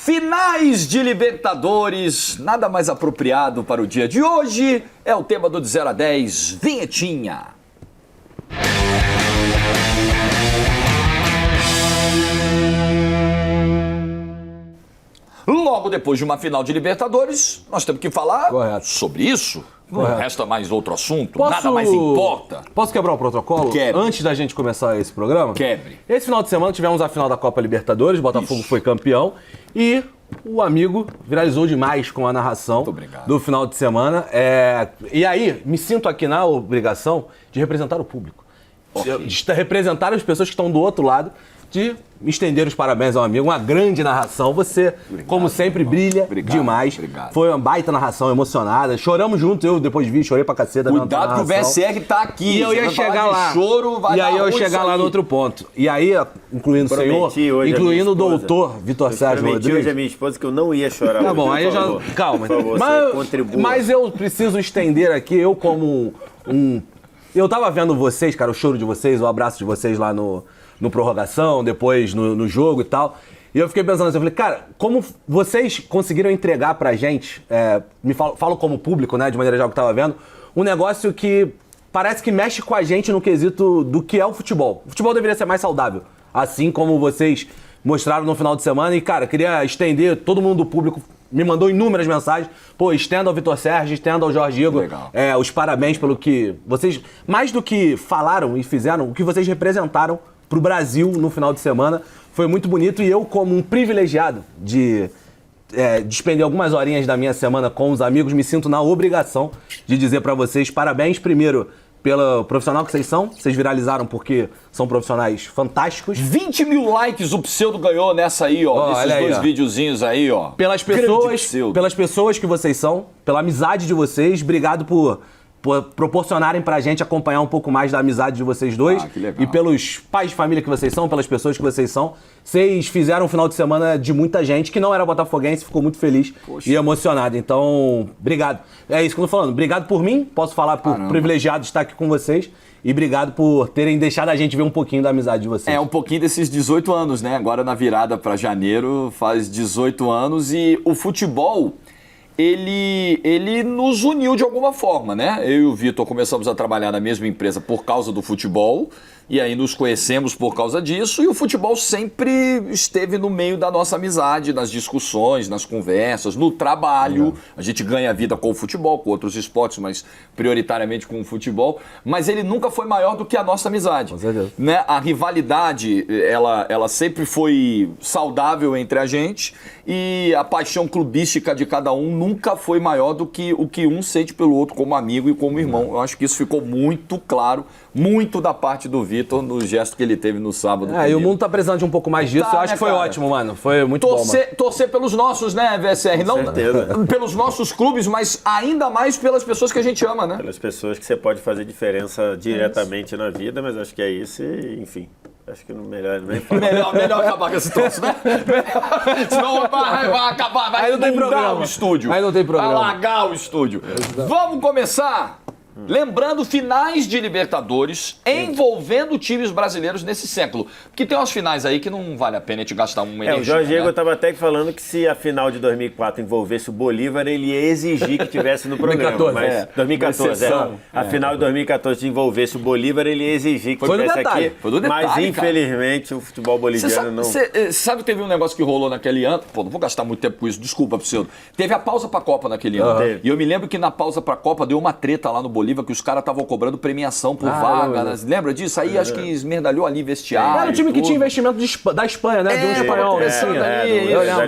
Finais de Libertadores, nada mais apropriado para o dia de hoje, é o tema do de 0 a 10, vinhetinha. Logo depois de uma final de Libertadores, nós temos que falar sobre isso. Não resta mais outro assunto, nada mais importa. Posso quebrar o protocolo? Quebre. Antes da gente começar esse programa? Quebre. Esse final de semana tivemos a final da Copa Libertadores, o Botafogo foi campeão e o amigo viralizou demais com a narração do final de semana. E aí, me sinto aqui na obrigação de representar o público. De representar as pessoas que estão do outro lado, de me estender os parabéns ao amigo, uma grande narração. Você, como sempre, brilha demais. Foi uma baita narração, emocionada. Choramos juntos, eu depois vi, chorei pra caceta. Cuidado que o VSR tá aqui. E eu ia chegar lá. E aí eu ia chegar lá no outro ponto. E aí, incluindo o senhor, incluindo o doutor Vitor Sérgio Rodrigues. Hoje a minha esposa que eu não ia chorar. Tá bom, aí eu já... Calma. Mas eu preciso estender aqui, eu como um... Eu tava vendo vocês, cara, o choro de vocês, o abraço de vocês lá no prorrogação, depois no jogo e tal. E eu fiquei pensando assim, eu falei, cara, como vocês conseguiram entregar pra gente, falo como público, né, de maneira geral que eu tava vendo, um negócio que parece que mexe com a gente no quesito do que é o futebol. O futebol deveria ser mais saudável, assim como vocês mostraram no final de semana. E, cara, queria estender, todo mundo do público me mandou inúmeras mensagens. Pô, estenda ao Vitor Sérgio, estenda ao Jorge Igor. Os parabéns pelo que vocês, mais do que falaram e fizeram, o que vocês representaram pro Brasil no final de semana. Foi muito bonito e eu, como um privilegiado de despender algumas horinhas da minha semana com os amigos, me sinto na obrigação de dizer pra vocês parabéns, primeiro, pelo profissional que vocês são. Vocês viralizaram porque são profissionais fantásticos. 20 mil likes o Pseudo ganhou nessa aí, ó. Nesses dois videozinhos aí, ó. Pelas pessoas que vocês são, pela amizade de vocês. Obrigado por proporcionarem pra gente acompanhar um pouco mais da amizade de vocês dois. Que legal. E pelos pais de família que vocês são, pelas pessoas que vocês são. Vocês fizeram um final de semana de muita gente que não era botafoguense, ficou muito feliz e emocionado. Então, obrigado. É isso que eu tô falando. Obrigado por mim, posso falar por privilegiado estar aqui com vocês. E obrigado por terem deixado a gente ver um pouquinho da amizade de vocês. Um pouquinho desses 18 anos, né? Agora na virada pra janeiro faz 18 anos e o futebol... Ele nos uniu de alguma forma, né? Eu e o Vitor começamos a trabalhar na mesma empresa por causa do futebol, e aí nos conhecemos por causa disso, e o futebol sempre esteve no meio da nossa amizade, nas discussões, nas conversas, no trabalho. A gente ganha vida com o futebol, com outros esportes, mas prioritariamente com o futebol. Mas ele nunca foi maior do que a nossa amizade. Com certeza. Né? A rivalidade, ela sempre foi saudável entre a gente, e a paixão clubística de cada um nunca foi maior do que o que um sente pelo outro como amigo e como irmão. Eu acho que isso ficou muito claro, muito da parte do Vitor no gesto que ele teve no sábado. E o mundo tá precisando de um pouco mais disso. Eu acho que foi ótimo, mano. Foi muito bom, mano. Torcer pelos nossos, né, VSR? Não pelos nossos clubes, mas ainda mais pelas pessoas que a gente ama, né? Pelas pessoas que você pode fazer diferença diretamente na vida, mas acho que é isso e, enfim... Acho que melhor acabar com esse troço, né? Senão vai acabar, vai inundar o estúdio. Aí não tem programa. Vai alagar o estúdio. Vamos começar? Lembrando, finais de Libertadores envolvendo times brasileiros nesse século. Porque tem umas finais aí que não vale a pena a gente gastar uma energia. O Jorge Igor estava até falando que se a final de 2004 envolvesse o Bolívar, ele ia exigir que tivesse no programa. 2014, A final de 2014 envolvesse o Bolívar, ele ia exigir que tivesse aqui. Foi do detalhe, mas infelizmente o futebol boliviano não... Você sabe que teve um negócio que rolou naquele ano? Pô, não vou gastar muito tempo com isso, desculpa, Pseudo. Teve a pausa pra Copa naquele ano. E eu me lembro que na pausa pra Copa deu uma treta lá no Bolívar, que os caras estavam cobrando premiação por vaga. Lembra disso? Aí acho que esmerdalhou ali vestiário. Era o time que tinha investimento da Espanha, né? De um espanhol.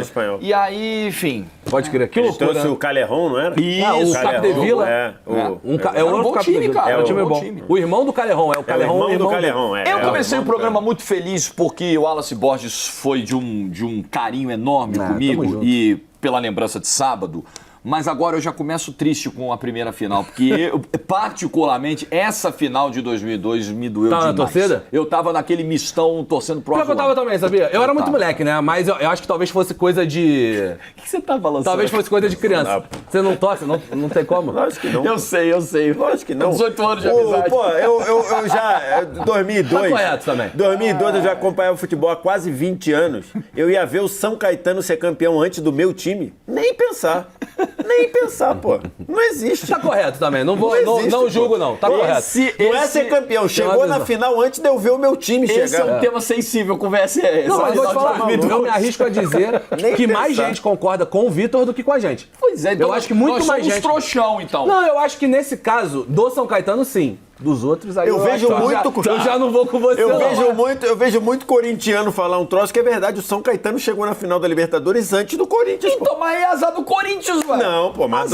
Espanhol. E aí, enfim... Pode crer. Que loucura. Trouxe o Calerron, não era? Isso, o Capdevila. É o outro Capdevila. É um time bom. O irmão do Calerron. É o irmão do Calerron. Eu comecei o programa muito feliz porque o Wallace Borges foi de um carinho enorme comigo e pela lembrança de sábado. Mas agora eu já começo triste com a primeira final, porque eu, particularmente, essa final de 2002 me doeu demais. Na torcida? Eu tava naquele mistão torcendo pro Pior que eu tava também, sabia? Eu era muito moleque, né? Mas eu acho que talvez fosse coisa de... O que você tá falando? Talvez fosse coisa de criança. Você não torce? Não tem como? Lógico que não. Eu sei. Lógico que não. 18 anos de amizade. Pô, eu já... 2002... Tá correto também. 2002 eu já acompanhava futebol há quase 20 anos. Eu ia ver o São Caetano ser campeão antes do meu time. Nem pensar. Pô. Não existe. Tá correto também. Não julgo, não. Tá correto. Não é ser campeão. Chegou na final antes de eu ver o meu time chegar. Esse é um tema sensível, conversa é essa. Não, mas vou te falar, eu me arrisco a dizer que mais gente concorda com o Vitor do que com a gente. Pois é, então eu acho que muito mais gente. Trouxão, então. Não, eu acho que nesse caso, do São Caetano, sim. Dos outros, aí eu vejo muito. Eu já não vou com você. Eu vejo muito corintiano falar um troço que é verdade. O São Caetano chegou na final da Libertadores antes do Corinthians. Então, mas é azar do Corinthians, velho. Não, pô, mas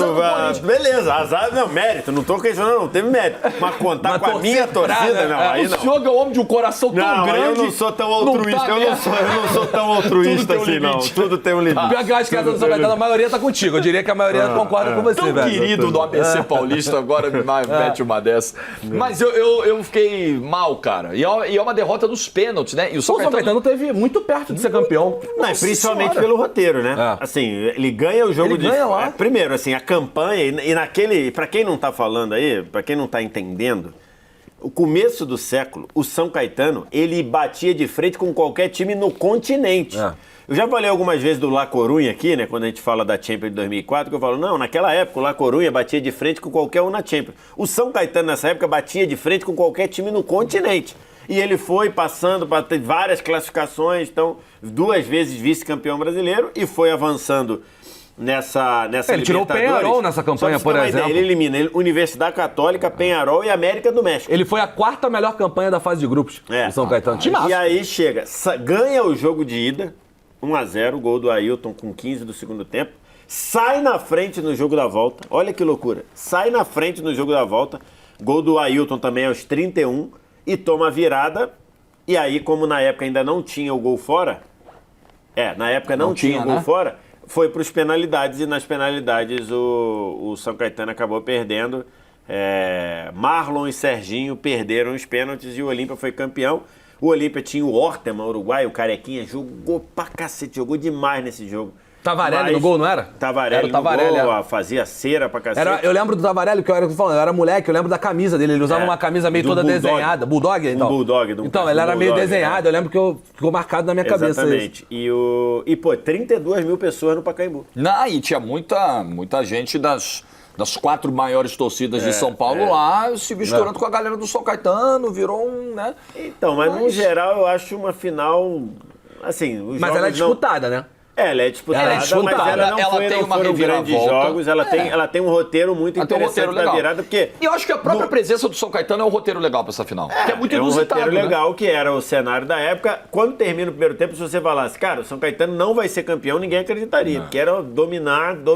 beleza, azar, não, mérito, não tô questionando, não teve mérito. Mas contar com a minha torcida, não, aí não. O senhor é um homem de um coração tão grande. Eu não sou tão altruísta, eu não sou tão altruísta assim, não. Tudo tem um limite. Pior que eu acho que a do São Caetano, a maioria tá contigo. Eu diria que a maioria concorda com você, tão velho. Querido do ABC Paulista, agora mete uma dessa. Mas eu fiquei mal, cara. E é uma derrota dos pênaltis, né? E o São Caetano teve muito perto de ser campeão. Não, principalmente pelo roteiro, né? Assim, ele ganha o jogo ganha lá. Primeiro, assim, a campanha e naquele... Pra quem não tá falando aí, pra quem não tá entendendo, o começo do século, o São Caetano, ele batia de frente com qualquer time no continente. Eu já falei algumas vezes do La Coruña aqui, né? Quando a gente fala da Champions de 2004, que eu falo, não, naquela época o La Coruña batia de frente com qualquer um na Champions. O São Caetano nessa época batia de frente com qualquer time no continente. E ele foi passando para ter várias classificações, então 2 vezes vice-campeão brasileiro e foi avançando nessa ele tirou o Peñarol nessa campanha, por exemplo. Ele elimina Universidade Católica, Peñarol e América do México. Ele foi a 4ª melhor campanha da fase de grupos do São Caetano. E aí chega, ganha o jogo de ida, 1-0, gol do Ailton com 15 do segundo tempo. Sai na frente no jogo da volta. Olha que loucura. Sai na frente no jogo da volta. Gol do Ailton também aos 31. E toma a virada. E aí, como na época ainda não tinha o gol fora... na época não tinha o gol fora. Foi para os penalidades. E nas penalidades o São Caetano acabou perdendo. Marlon e Serginho perderam os pênaltis e o Olímpia foi campeão. O Olímpia tinha o Orteman, uruguaio, o Carequinha, jogou pra cacete, jogou demais nesse jogo. Tavarelli no gol, não era? Tavarelli no gol, fazia cera pra cacete. Eu lembro do Tavarelli, que eu era moleque, eu lembro da camisa dele, ele usava uma camisa meio toda desenhada. Bulldog, então? Bulldog. Então, ele era meio desenhado, eu lembro que ficou marcado na minha cabeça. Exatamente. E, pô, 32 mil pessoas no Pacaembu. E tinha muita gente das 4 maiores torcidas de São Paulo lá, se misturando com a galera do São Caetano, virou né? Então, mas no geral eu acho uma final, assim... Mas ela é disputada, né? Ela é disputada, mas ela não tem uma foram grandes jogos, ela tem um roteiro muito interessante da virada, porque... E eu acho que a própria presença do São Caetano é um roteiro legal pra essa final, que é muito inusitado, um roteiro legal, que era o cenário da época. Quando termina o primeiro tempo, se você falasse, cara, o São Caetano não vai ser campeão, ninguém acreditaria, porque era dominado,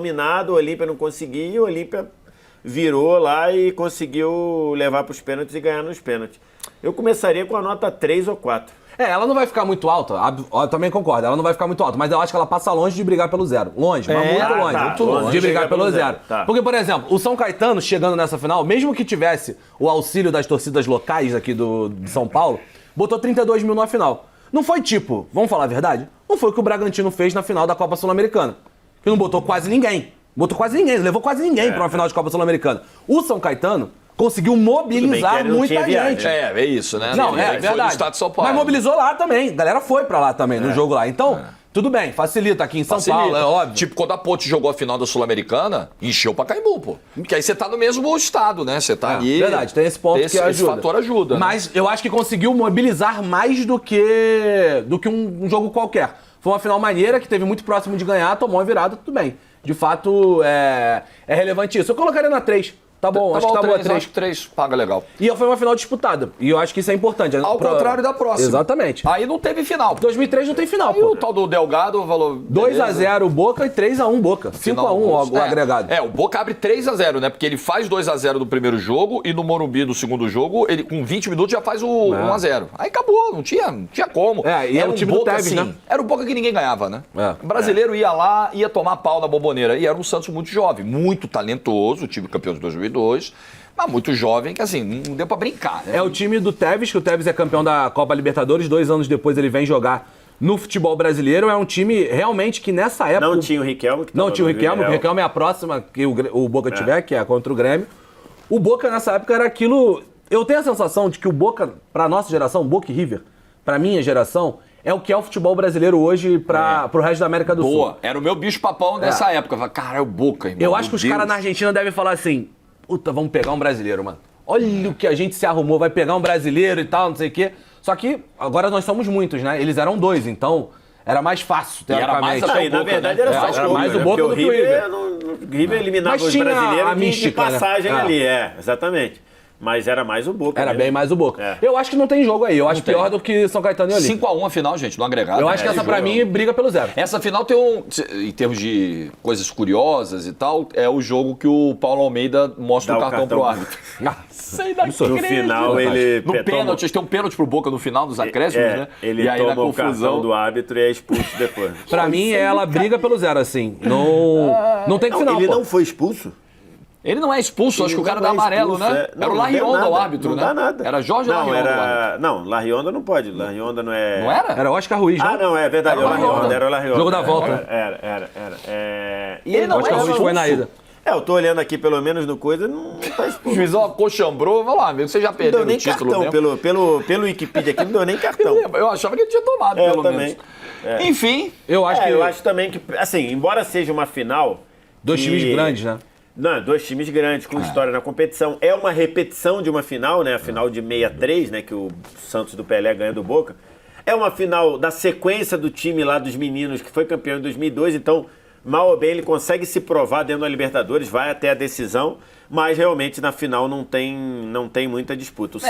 o Olímpia não conseguia, e o Olímpia virou lá e conseguiu levar pros pênaltis e ganhar nos pênaltis. Eu começaria com a nota 3 ou 4. Ela não vai ficar muito alta, eu também concordo, ela não vai ficar muito alta, mas eu acho que ela passa longe de brigar pelo 0. Longe, mas muito longe de brigar pelo 0. Porque, por exemplo, o São Caetano chegando nessa final, mesmo que tivesse o auxílio das torcidas locais aqui de São Paulo, botou 32 mil na final. Não foi tipo, vamos falar a verdade? Não foi o que o Bragantino fez na final da Copa Sul-Americana, que não botou quase ninguém. Levou quase ninguém para uma final de Copa Sul-Americana. O São Caetano conseguiu mobilizar muita gente. É isso, né? Não, verdade. Foi no estado de São Paulo. Mas mobilizou lá também. A galera foi pra lá também, no jogo lá. Então, tudo bem, facilita aqui em São Paulo, é óbvio. Tipo, quando a Ponte jogou a final da Sul-Americana, encheu o Pacaembu, pô. Porque aí você tá no mesmo estado, né? Você tá ali... Verdade, tem esse ponto que ajuda. Esse fator ajuda. Mas eu acho que conseguiu mobilizar mais do que um jogo qualquer. Foi uma final maneira, que teve muito próximo de ganhar, tomou uma virada, tudo bem. De fato, é relevante isso. Eu colocaria na 3. Tá bom, acho que tá bom 3. Acho que 3 paga legal. E foi uma final disputada. E eu acho que isso é importante. Ao contrário da próxima. Exatamente. Aí não teve final. 2003 não tem final, aí o tal do Delgado falou... 2x0 Boca e 3x1 Boca. 5x1 o agregado. O Boca abre 3x0, né? Porque ele faz 2x0 no primeiro jogo e no Morumbi, no segundo jogo, ele com 20 minutos já faz o 1x0. Aí acabou, não tinha como. E era o time do Tevez, né? Era o Boca que ninguém ganhava, né? O brasileiro ia lá, ia tomar pau na Bomboneira. E era um Santos muito jovem, muito talentoso, o time campeão de 2002, mas muito jovem, que assim, não deu pra brincar, né? É o time do Tevez, que o Tevez é campeão da Copa Libertadores, 2 anos depois ele vem jogar no futebol brasileiro. É um time realmente que nessa época... Não tinha o Riquelme. Não tinha o Riquelme, é a próxima que o Boca tiver, que é contra o Grêmio. O Boca nessa época era aquilo... Eu tenho a sensação de que o Boca, pra nossa geração, Boca e River, pra minha geração... É o que é o futebol brasileiro hoje pro resto da América do Sul. Era o meu bicho-papão dessa época. Eu falei, cara, é o Boca, irmão. Eu acho que os caras na Argentina devem falar assim, puta, vamos pegar um brasileiro, mano. Olha o que a gente se arrumou, vai pegar um brasileiro e tal, não sei o quê. Só que agora nós somos muitos, né? Eles eram 2, então era mais fácil, teoricamente. Na verdade era só era mais o Boca do que o River. O River eliminava os brasileiros de passagem ali, exatamente. Mas era mais o Boca. Era bem mais o Boca. Eu acho que não tem jogo aí. Eu acho pior do que São Caetano e Olímpia. 5x1 a final, gente, no agregado. Eu acho que essa pra mim briga pelo 0. Essa final tem em termos de coisas curiosas e tal, é o jogo que o Paulo Almeida mostra o cartão pro árbitro. No final ele... No pênalti, tem um pênalti pro Boca no final dos acréscimos, né? Ele toma o cartão do árbitro e é expulso depois. Pra mim, ela briga pelo 0, assim. Não tem final, Ele não foi expulso? Ele não é expulso, acho que o cara dá amarelo, né? Era o Larrionda o árbitro, né? Não dá nada. Era Jorge Larrionda o árbitro. Não, Larrionda não pode. Larrionda não é... Não era? Era o Oscar Ruiz, né? Não, é verdade. Era o Larrionda. Jogo da volta. Era. E ele não Oscar Ruiz foi na ida. Eu tô olhando aqui, pelo menos no coisa, não tá expulso. O juizão acochambrou, vai lá, amigo, você já perdeu o título cartão, mesmo. Pelo Wikipedia aqui, não deu nem cartão. Eu achava que ele tinha tomado, pelo menos. Enfim. Eu acho também que, assim, embora seja uma final... Dois times grandes, né? Não, 2 times grandes, com história na competição. É uma repetição de uma final, né? A final de 63, né? Que o Santos do Pelé ganha do Boca. É uma final da sequência do time lá dos meninos, que foi campeão em 2002. Então, mal ou bem, ele consegue se provar dentro da Libertadores, vai até a decisão. Mas, realmente, na final não tem muita disputa. O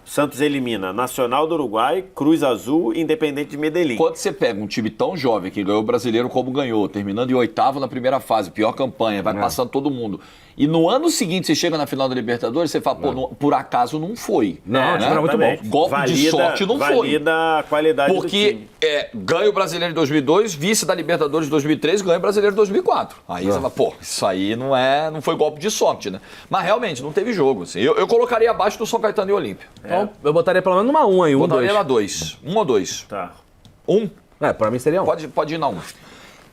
Santos elimina Nacional do Uruguai, Cruz Azul e Independente de Medellín. Quando você pega um time tão jovem que ganhou o Brasileiro como ganhou, terminando em 8º na primeira fase, pior campanha, vai passando todo mundo. E no ano seguinte você chega na final da Libertadores, você fala, por acaso não foi. Não, né? Era muito bom. Golpe de sorte não foi. Valida a qualidade do time. Porque ganha o Brasileiro em 2002, vice da Libertadores em 2003, ganha o Brasileiro em 2004. Aí você fala, isso aí não foi golpe de sorte, né? Mas realmente, não teve jogo. Assim. Eu colocaria abaixo do São Caetano e Olímpia. Então, eu botaria pelo menos numa 1 aí, 1 ou 2. Botaria na 2. 1 ou 2? Tá. 1? Pra mim seria 1. Pode ir na 1.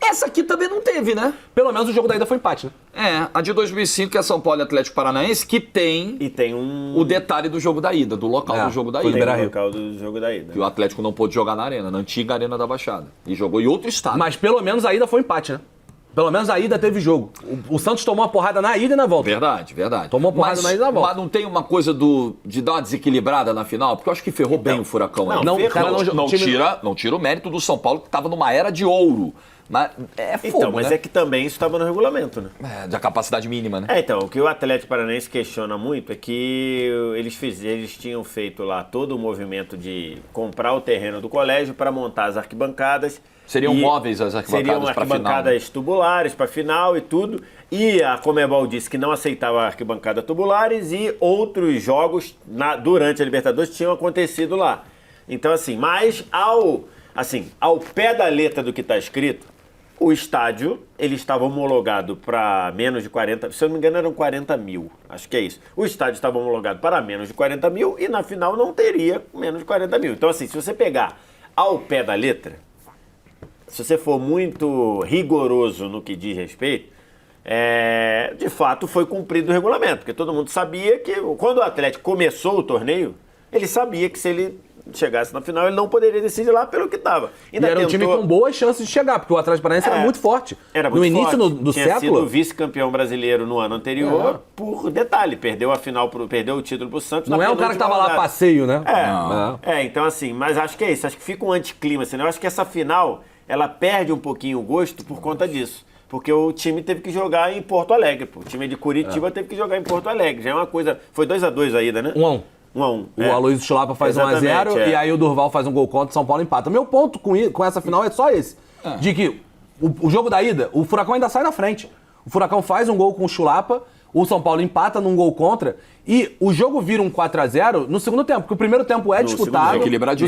Essa aqui também não teve, né? Pelo menos o jogo da ida foi empate, né? A de 2005, que é São Paulo e Atlético Paranaense, que tem... E tem o detalhe do jogo da ida, do local do jogo da ida. Tem o local do jogo da ida. Que o Atlético não pôde jogar na arena, na antiga Arena da Baixada. E jogou em outro estado. Mas pelo menos a ida foi empate, né? Pelo menos a ida teve jogo. O Santos tomou uma porrada na ida e na volta. Verdade. Tomou uma porrada na ida e na volta. Mas não tem uma coisa de dar uma desequilibrada na final? Porque eu acho que ferrou bem o Furacão. Não tira o mérito do São Paulo, que estava numa era de ouro. Mas é fogo, mas né? é que também isso estava no regulamento, né? Da capacidade mínima, né? Então, o que o Atlético Paranaense questiona muito é que eles tinham feito lá todo o movimento de comprar o terreno do colégio para montar as arquibancadas. Seriam móveis as arquibancadas para final. Seriam arquibancadas tubulares para final e tudo. E a Conmebol disse que não aceitava arquibancada tubulares e outros jogos durante a Libertadores tinham acontecido lá. Então, assim, mas ao pé da letra do que está escrito, o estádio, ele estava homologado para menos de 40... Se eu não me engano, eram 40 mil. Acho que é isso. O estádio estava homologado para menos de 40 mil e na final não teria menos de 40 mil. Então, assim, se você pegar ao pé da letra, se você for muito rigoroso no que diz respeito, de fato foi cumprido o regulamento. Porque todo mundo sabia que, quando o Atlético começou o torneio, ele sabia que se ele chegasse na final, ele não poderia decidir lá pelo que estava. E era um time com boas chances de chegar, porque o Atlético Paranaense era muito forte. Era muito no início forte. do Tinha século. sido vice-campeão brasileiro no ano anterior, por detalhe. Perdeu a final, perdeu o título pro Santos. Não é um cara que tava lá a passeio, né? Então assim, mas acho que é isso. Acho que fica um anticlima. Assim, eu acho que essa final, ela perde um pouquinho o gosto por conta disso. porque o time teve que jogar em Porto Alegre, pô. O time de Curitiba teve que jogar em Porto Alegre. Já é uma coisa... Foi 2-2 a ida, né? 1-1. 1-1. O Aloysio Chulapa faz 1-0 e aí o Durval faz um gol contra, o São Paulo empata. Meu ponto com essa final é só esse. De que o jogo da ida, o Furacão ainda sai na frente. O Furacão faz um gol com o Chulapa, o São Paulo empata num gol contra e o jogo vira um 4-0 no segundo tempo, porque o primeiro tempo é disputado. O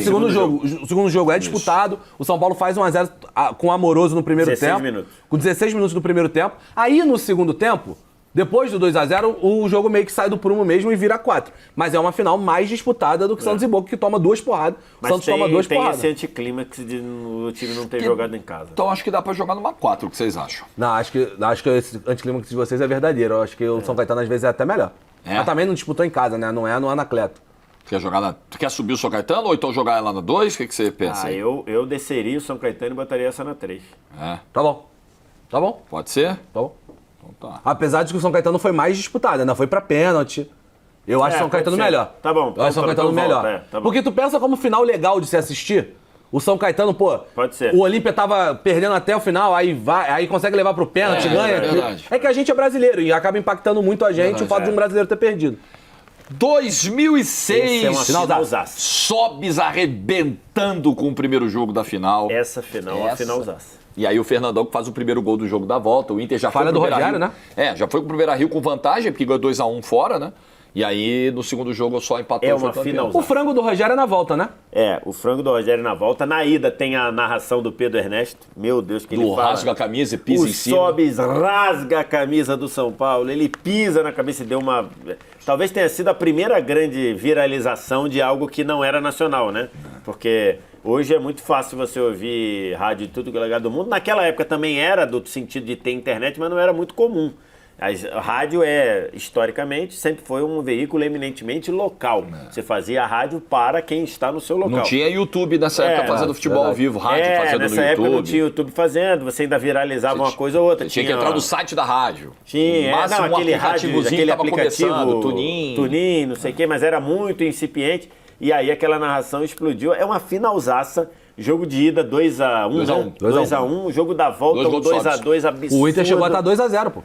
segundo jogo é disputado. O São Paulo faz 1-0 com o Amoroso no primeiro tempo. Minutos. Com 16 minutos do primeiro tempo. Aí no segundo tempo, depois do 2-0, o jogo meio que sai do prumo mesmo e vira 4. Mas é uma final mais disputada do que Santos e Boca, que toma 2 porradas. Mas Santos toma 2 porradas. Tem esse anticlímax de o time não ter jogado em casa. Então acho que dá pra jogar numa 4, o que vocês acham? Não, acho que esse anticlímax de vocês é verdadeiro. Eu acho que o São Caetano às vezes é até melhor. Mas também não disputou em casa, né? Não é no Anacleto. Tu quer subir o São Caetano ou então jogar lá na 2? O que você pensa? Eu desceria o São Caetano e botaria essa na 3. Tá bom. Pode ser? Tá bom. Então tá. Apesar de que o São Caetano foi mais disputado, né? Foi pra pênalti. Eu acho o São Caetano melhor. Tá bom. Eu acho o São Caetano melhor. Tá bom. Porque tu pensa como final legal de se assistir. O São Caetano, pode ser. O Olímpia tava perdendo até o final, aí consegue levar pro pênalti, ganha. É que a gente é brasileiro e acaba impactando muito a gente o fato de um brasileiro ter perdido. 2006, é uma finalzaça. Sobes arrebentando com o primeiro jogo da final. Essa final é uma finalzaça. E aí o Fernandão que faz o primeiro gol do jogo da volta. O Inter já foi pro pro Rogério, né? Já foi pro Beira-Rio com vantagem, porque ganhou 2-1 fora, né? E aí, no segundo jogo, só empatou. É uma finalzaça. O frango do Rogério é na volta, né? O frango do Rogério na volta. Na ida tem a narração do Pedro Ernesto. Meu Deus, que ele fala. Rasga a camisa e pisa em cima. O Sobes rasga a camisa do São Paulo. Ele pisa na cabeça e deu uma... Talvez tenha sido a primeira grande viralização de algo que não era nacional, né? Porque hoje é muito fácil você ouvir rádio de tudo que é lugar do mundo. Naquela época também era do sentido de ter internet, mas não era muito comum. A rádio historicamente, sempre foi um veículo eminentemente local. Você fazia a rádio para quem está no seu local. Não tinha YouTube nessa época fazendo futebol ao vivo, rádio fazendo no YouTube. Nessa época não tinha YouTube fazendo, você ainda viralizava uma coisa ou outra. Tinha que entrar no site da rádio. Tinha, aquele aplicativo, Tunin, não sei o quê, mas era muito incipiente. E aí aquela narração explodiu. É uma finalzaça. Jogo de ida 2-1. 2-1. Jogo da volta 2-2 absurdo. O Inter chegou a estar 2-0, pô.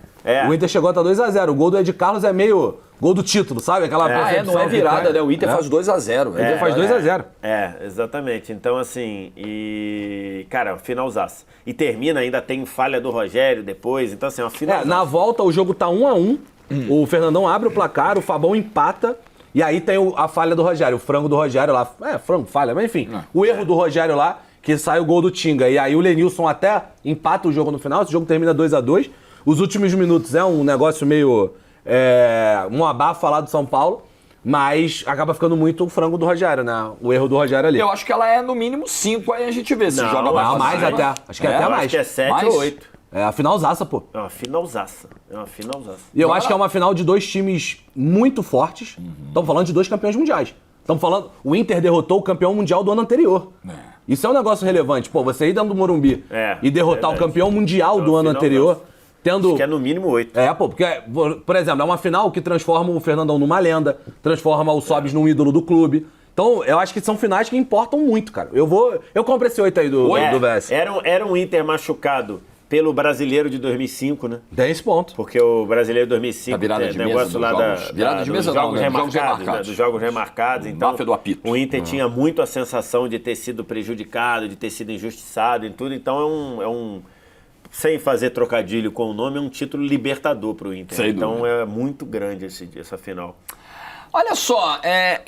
O Inter chegou a estar 2-0. O gol do Ed Carlos é meio gol do título, sabe? Aquela não é virada, né? O Inter faz 2-0. O Inter faz 2-0. Exatamente. Então, assim, cara, finalzaço. E termina, ainda tem falha do Rogério depois. Então, assim, uma finalzaço. Na volta, o jogo tá 1-1. O Fernandão abre o placar, o Fabão empata. E aí tem a falha do Rogério, o frango do Rogério lá. Falha, mas enfim. O erro do Rogério lá, que sai o gol do Tinga. E aí o Lenilson até empata o jogo no final. Esse jogo termina 2-2. Os últimos minutos é um negócio meio... um abafa lá do São Paulo. Mas acaba ficando muito o frango do Rogério, né? O erro do Rogério ali. Eu acho que ela é no mínimo 5, aí a gente vê se joga mais até. Acho que é até mais. Acho que é 7 ou 8. É a finalzaça, pô. É uma finalzaça. E eu acho que é uma final de dois times muito fortes. Estamos falando de 2 campeões mundiais. Estamos falando... O Inter derrotou o campeão mundial do ano anterior. Isso é um negócio relevante. Pô, você ir dentro do Morumbi e derrotar o campeão mundial do ano anterior... Tendo... Acho que é no mínimo 8. Porque, por exemplo, é uma final que transforma o Fernandão numa lenda, transforma o Sobes num ídolo do clube. Então, eu acho que são finais que importam muito, cara. Eu compro esse 8 aí do VS. Era um Inter machucado pelo Brasileiro de 2005, né? 10 pontos. Porque o Brasileiro de 2005, a virada de negócio mesa lá virada de mesa dos jogos não, né? remarcados, dos jogos remarcados. Então, do apito. O Inter tinha muito a sensação de ter sido prejudicado, de ter sido injustiçado e tudo. Então, sem fazer trocadilho com o nome, é um título libertador pro Inter. Então é muito grande essa final. Olha só,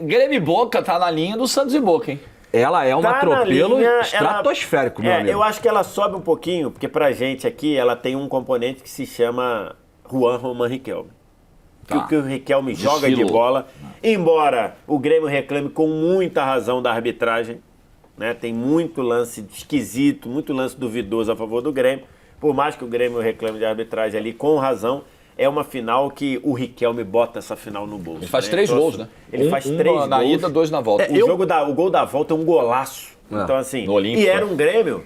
Grêmio e Boca tá na linha do Santos e Boca, hein? Ela é um atropelo estratosférico, meu amigo. Eu acho que ela sobe um pouquinho, porque pra gente aqui, ela tem um componente que se chama Juan Román Riquelme. Que o Riquelme joga de bola, embora o Grêmio reclame com muita razão da arbitragem, né? Tem muito lance esquisito, muito lance duvidoso a favor do Grêmio. Por mais que o Grêmio reclame de arbitragem ali, com razão, é uma final que o Riquelme bota essa final no bolso. Ele faz 3 gols, né? Ele faz 3 gols. Na ida, 2 na volta. O gol da volta é um golaço. Então, assim, e era um Grêmio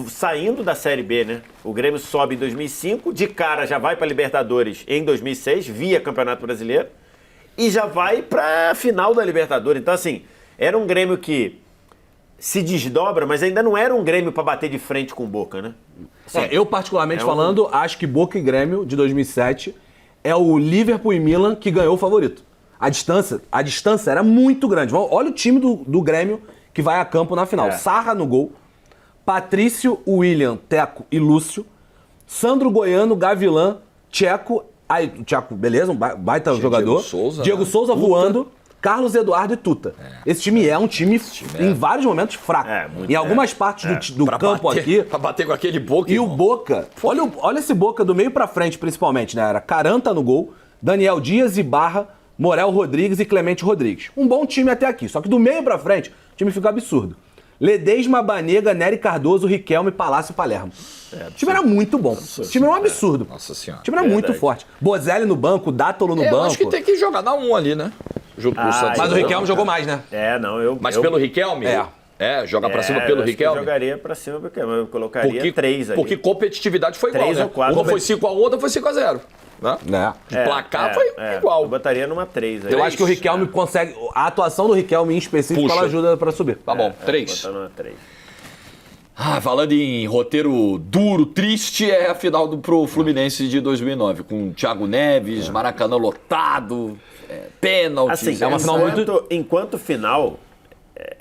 saindo da Série B, né? O Grêmio sobe em 2005, de cara já vai para Libertadores em 2006, via Campeonato Brasileiro, e já vai para a final da Libertadores. Então, assim, era um Grêmio que se desdobra, mas ainda não era um Grêmio para bater de frente com o Boca, né? Eu, particularmente falando, acho que Boca e Grêmio, de 2007, é o Liverpool e Milan que ganhou o favorito. A distância era muito grande. Olha o time do Grêmio que vai a campo na final. Sarra no gol, Patrício, William, Teco e Lúcio, Sandro Goiano, Gavilã, Tcheco, aí o Tcheco, beleza, um baita jogador. Diego Souza voando, Carlos Eduardo e Tuta. Esse time é um time em vários momentos fraco. Em algumas partes do campo aqui. Pra bater com aquele Boca. E o Boca, olha esse Boca do meio pra frente, principalmente, né? Era Caranta no gol, Daniel Dias, Ibarra, Morel Rodrigues e Clemente Rodrigues. Um bom time até aqui. Só que do meio pra frente, o time fica absurdo. Ledesma, Banega, Nery Cardoso, Riquelme, Palácio e Palermo. O time era muito bom. O time era um absurdo. Nossa Senhora. O time era muito forte. Bozelli no banco, Dátolo no banco. Eu acho que tem que jogar na 1 ali, né? Junto com o Santos. Mas o Riquelme jogou mais, né? Mas pelo Riquelme? Jogar pra cima pelo Riquelme? Eu jogaria pra cima porque eu colocaria 3 ali. Porque competitividade foi igual, 3 né? ou 4. Uma foi 5-1, outra foi 5-0. Né? De placar foi igual. Eu botaria numa 3 aí. Eu acho que o Riquelme consegue... A atuação do Riquelme em específico, ela ajuda pra subir. Tá bom, 3. Botar numa 3. Falando em roteiro duro, triste, é a final pro Fluminense de 2009, com Thiago Neves, Maracanã lotado, pênaltis. Assim, é uma final enquanto final,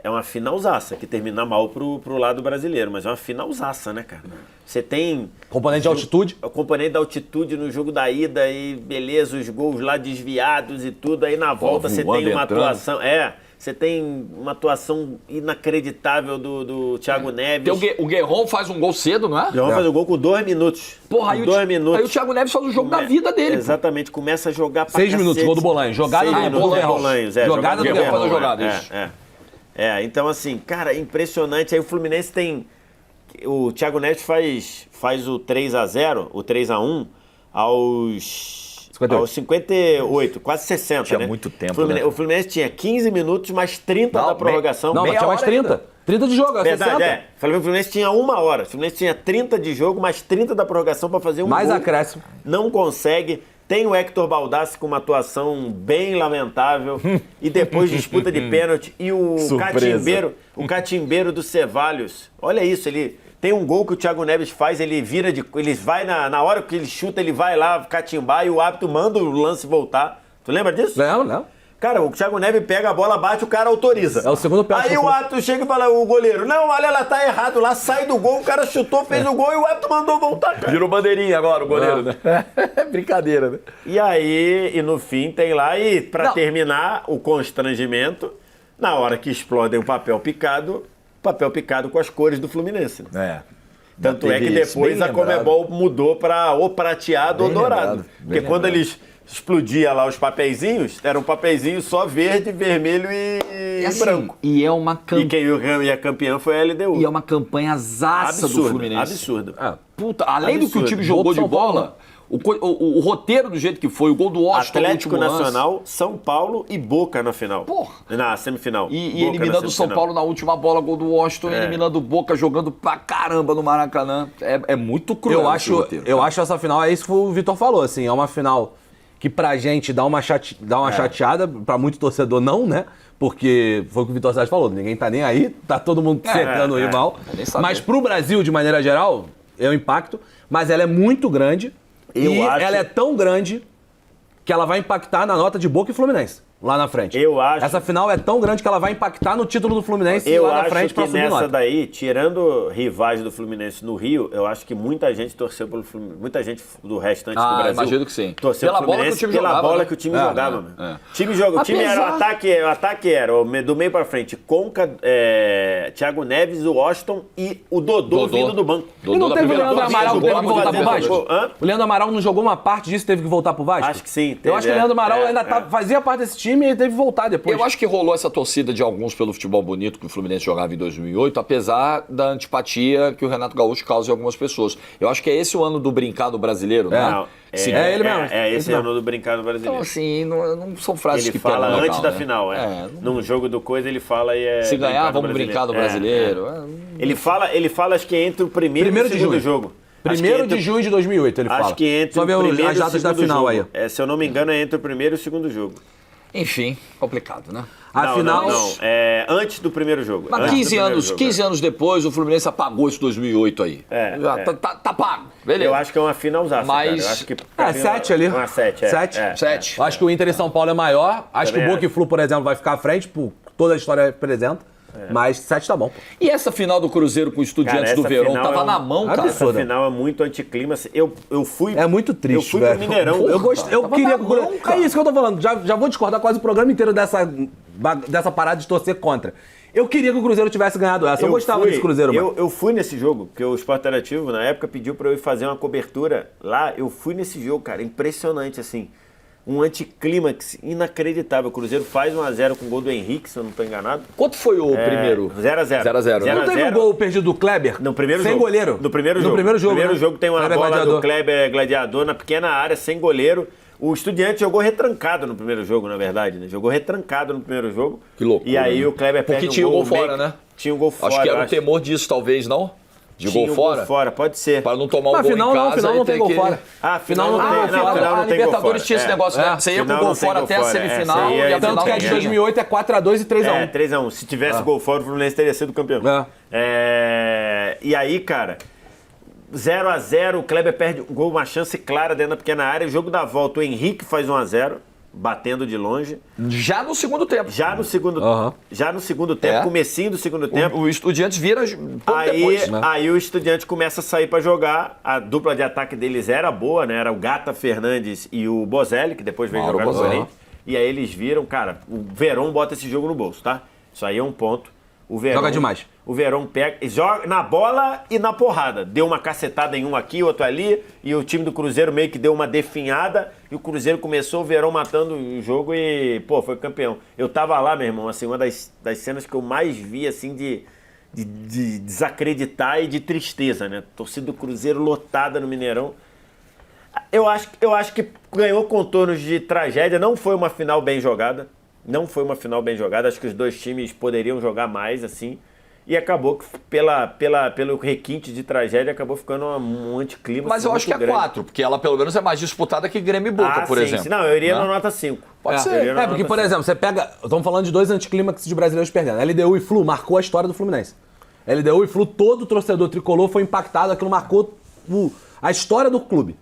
é uma finalzaça, que termina mal pro lado brasileiro, mas é uma finalzaça, né, cara? Você tem... Componente de altitude? O componente da altitude no jogo da ida, e beleza, os gols lá desviados e tudo, aí na volta você tem uma atuação... Você tem uma atuação inacreditável do Thiago Neves. O Guerron faz um gol cedo, não é? O Guerron faz um gol com 2 minutos. Porra, aí o Thiago Neves faz o jogo da vida dele. Exatamente, começa a jogar pra 6 minutos, gol do Bolanho. Jogada do Bolanho. Jogada do Guerron. Jogada, então assim, cara, impressionante. Aí o Fluminense tem... O Thiago Neves faz o 3-0, o 3-1 aos 58, quase 60, tinha né? muito tempo, O Fluminense tinha 15 minutos mais 30 da prorrogação. Não, mas tinha mais 30. Ainda. 30 de jogo, Verdade, O Fluminense tinha 1 hora. O Fluminense tinha 30 de jogo, mais 30 da prorrogação para fazer um mais gol. acréscimo. Não consegue. Tem o Hector Baldassi com uma atuação bem lamentável. E depois disputa de pênalti. E o catimbeiro do Cevallos. Olha isso, ele... Tem um gol que o Thiago Neves faz, ele vai na hora que ele chuta, ele vai lá catimbar e o árbitro manda o lance voltar. Tu lembra disso? Não. Cara, o Thiago Neves pega a bola, bate, o cara autoriza. É o segundo pênalti. Aí o árbitro chega e fala, o goleiro, não, olha, ela tá errado lá, sai do gol, o cara chutou, fez o gol e o árbitro mandou voltar, cara. Virou bandeirinha agora o goleiro, né? É brincadeira, né? E aí, no fim, tem lá, e pra terminar o constrangimento, na hora que explodem o papel picado com as cores do Fluminense. Tanto é que depois a Conmebol mudou para ou prateado ou dourado. Porque quando eles explodiam lá os papeizinhos, era um papeizinho só verde, vermelho e branco. E é uma campanha. E a campeã foi a LDU. E é uma campanha zaça do Fluminense. Absurdo. Além do que o time jogou de bola... O roteiro do jeito que foi, o gol do Washington Atlético no último Nacional, lance. São Paulo e Boca na final. Na semifinal. E eliminando o São Paulo na última bola, gol do Washington, eliminando o Boca, jogando pra caramba no Maracanã. É muito cruel eu acho essa final, é isso que o Vitor falou, assim, é uma final que pra gente dá uma chateada, pra muito torcedor não, né? Porque foi o que o Vitor Sá falou, ninguém tá nem aí, tá todo mundo secando o rival. Mas pro Brasil, de maneira geral, é um impacto, mas ela é muito grande. Ela é tão grande que ela vai impactar na nota de Boca e Fluminense, lá na frente. Essa final é tão grande que ela vai impactar no título do Fluminense lá na frente pra subir nota. Eu acho que nessa daí, tirando rivais do Fluminense no Rio, eu acho que muita gente torceu pelo Fluminense, muita gente do restante do Brasil. Imagino que sim. Torceu pelo Fluminense pela bola que o time jogava. O time era, o ataque era do meio pra frente, Conca, Thiago Neves, o Washington e o Dodô vindo do banco. E não teve o Leandro Amaral que teve que voltar pro Vasco? O Leandro Amaral não jogou uma parte disso e teve que voltar pro Vasco? Acho que sim. Eu acho que o Leandro Amaral ainda fazia parte desse time e teve que voltar depois. Eu acho que rolou essa torcida de alguns pelo futebol bonito que o Fluminense jogava em 2008, apesar da antipatia que o Renato Gaúcho causa em algumas pessoas. Eu acho que é esse o ano do brincado brasileiro, né? Não, ele mesmo. Esse ano do brincado brasileiro. Então, assim, não são frases que fala pegam antes legal, da né? final, Num jogo do coisa ele fala se ganhar, vamos brincar do brasileiro. Ele fala, acho que entre o primeiro e o segundo jogo. 1º de junho de 2008, ele fala. Acho que entre só ver as datas da final aí. Se eu não me engano, é entre o primeiro e o segundo jogo. Enfim, complicado, né? Afinal, não. Antes do primeiro jogo. Mas 15 anos depois, o Fluminense apagou esse 2008 aí. Já tá pago. Beleza. Eu acho que é uma finalzaça, mas... Eu acho que 7 ali. Uma 7, 7. Acho que o Inter em São Paulo é maior. Acho que o Boca e Flu, por exemplo, vai ficar à frente, por toda a história representa. Mas 7 tá bom. Pô. E essa final do Cruzeiro com o Estudiantes do Verón tava na mão, cara. Essa final é muito anticlima. Eu fui... É muito triste, eu fui velho. Pro Mineirão. Porra, eu queria... É isso que eu tô falando. Já vou discordar quase o programa inteiro dessa parada de torcer contra. Eu queria que o Cruzeiro tivesse ganhado essa. Eu gostava desse Cruzeiro, mano. Eu fui nesse jogo, porque o Sport Interativo, na época, pediu pra eu ir fazer uma cobertura lá. Eu fui nesse jogo, cara. Impressionante, assim. Um anticlímax inacreditável. O Cruzeiro faz 1x0 com o gol do Henrique, se eu não estou enganado. Quanto foi o primeiro? 0x0. 0x0. Não teve um gol perdido do Kleber? No primeiro sem jogo. Goleiro? No primeiro jogo. No primeiro jogo. No primeiro jogo tem uma Kleber bola gladiador. do Kleber Gladiador na pequena área, sem goleiro. O Estudiante jogou retrancado no primeiro jogo, na verdade, né? Jogou retrancado no primeiro jogo. Que loucura. E aí o Kleber perde tinha o gol fora, né? Tinha o gol fora. Acho que era o temor disso, talvez, não? De gol fora? Gol fora, pode ser. Para não tomar um gol em casa. Final não tem gol fora. Final não tem gol fora. A Libertadores tinha esse negócio, né? Você ia com gol fora até a semifinal e a tanto que a de 2008 é 4x2 e 3x1. 3x1. Se tivesse gol fora, o Fluminense teria sido campeão. E aí, cara, 0x0, o Kleber perde um gol, uma chance clara dentro da pequena área. O jogo da volta, o Henrique faz 1x0. Batendo de longe. Já no segundo tempo. Já no segundo tempo, comecinho do segundo tempo. O Estudiantes vira pouco depois, né? Aí o Estudiante começa a sair pra jogar. A dupla de ataque deles era boa, né? Era o Gata Fernandes e o Bozelli, que depois veio jogar no Corinthians. E aí eles viram, cara, o Verón bota esse jogo no bolso, tá? Isso aí é um ponto. O Verón, joga demais. O Verón pega, joga na bola e na porrada. Deu uma cacetada em um aqui, outro ali, e o time do Cruzeiro meio que deu uma definhada, e o Cruzeiro começou, o Verón matando o jogo e, foi campeão. Eu tava lá, meu irmão, assim, uma das cenas que eu mais vi, assim, de desacreditar e de tristeza, né? Torcida do Cruzeiro lotada no Mineirão. Eu acho que ganhou contornos de tragédia, não foi uma final bem jogada. Acho que os dois times poderiam jogar mais, assim. E acabou que, pelo requinte de tragédia, acabou ficando um anticlima. Mas eu acho que é 4, porque ela pelo menos é mais disputada que Grêmio e Boca, por exemplo. Não, eu iria na nota 5. Pode ser. Porque, por exemplo, você pega... Estamos falando de 2 anticlímax de brasileiros perdendo. LDU e Flu marcou a história do Fluminense. LDU e Flu, todo torcedor tricolor foi impactado, aquilo marcou a história do clube.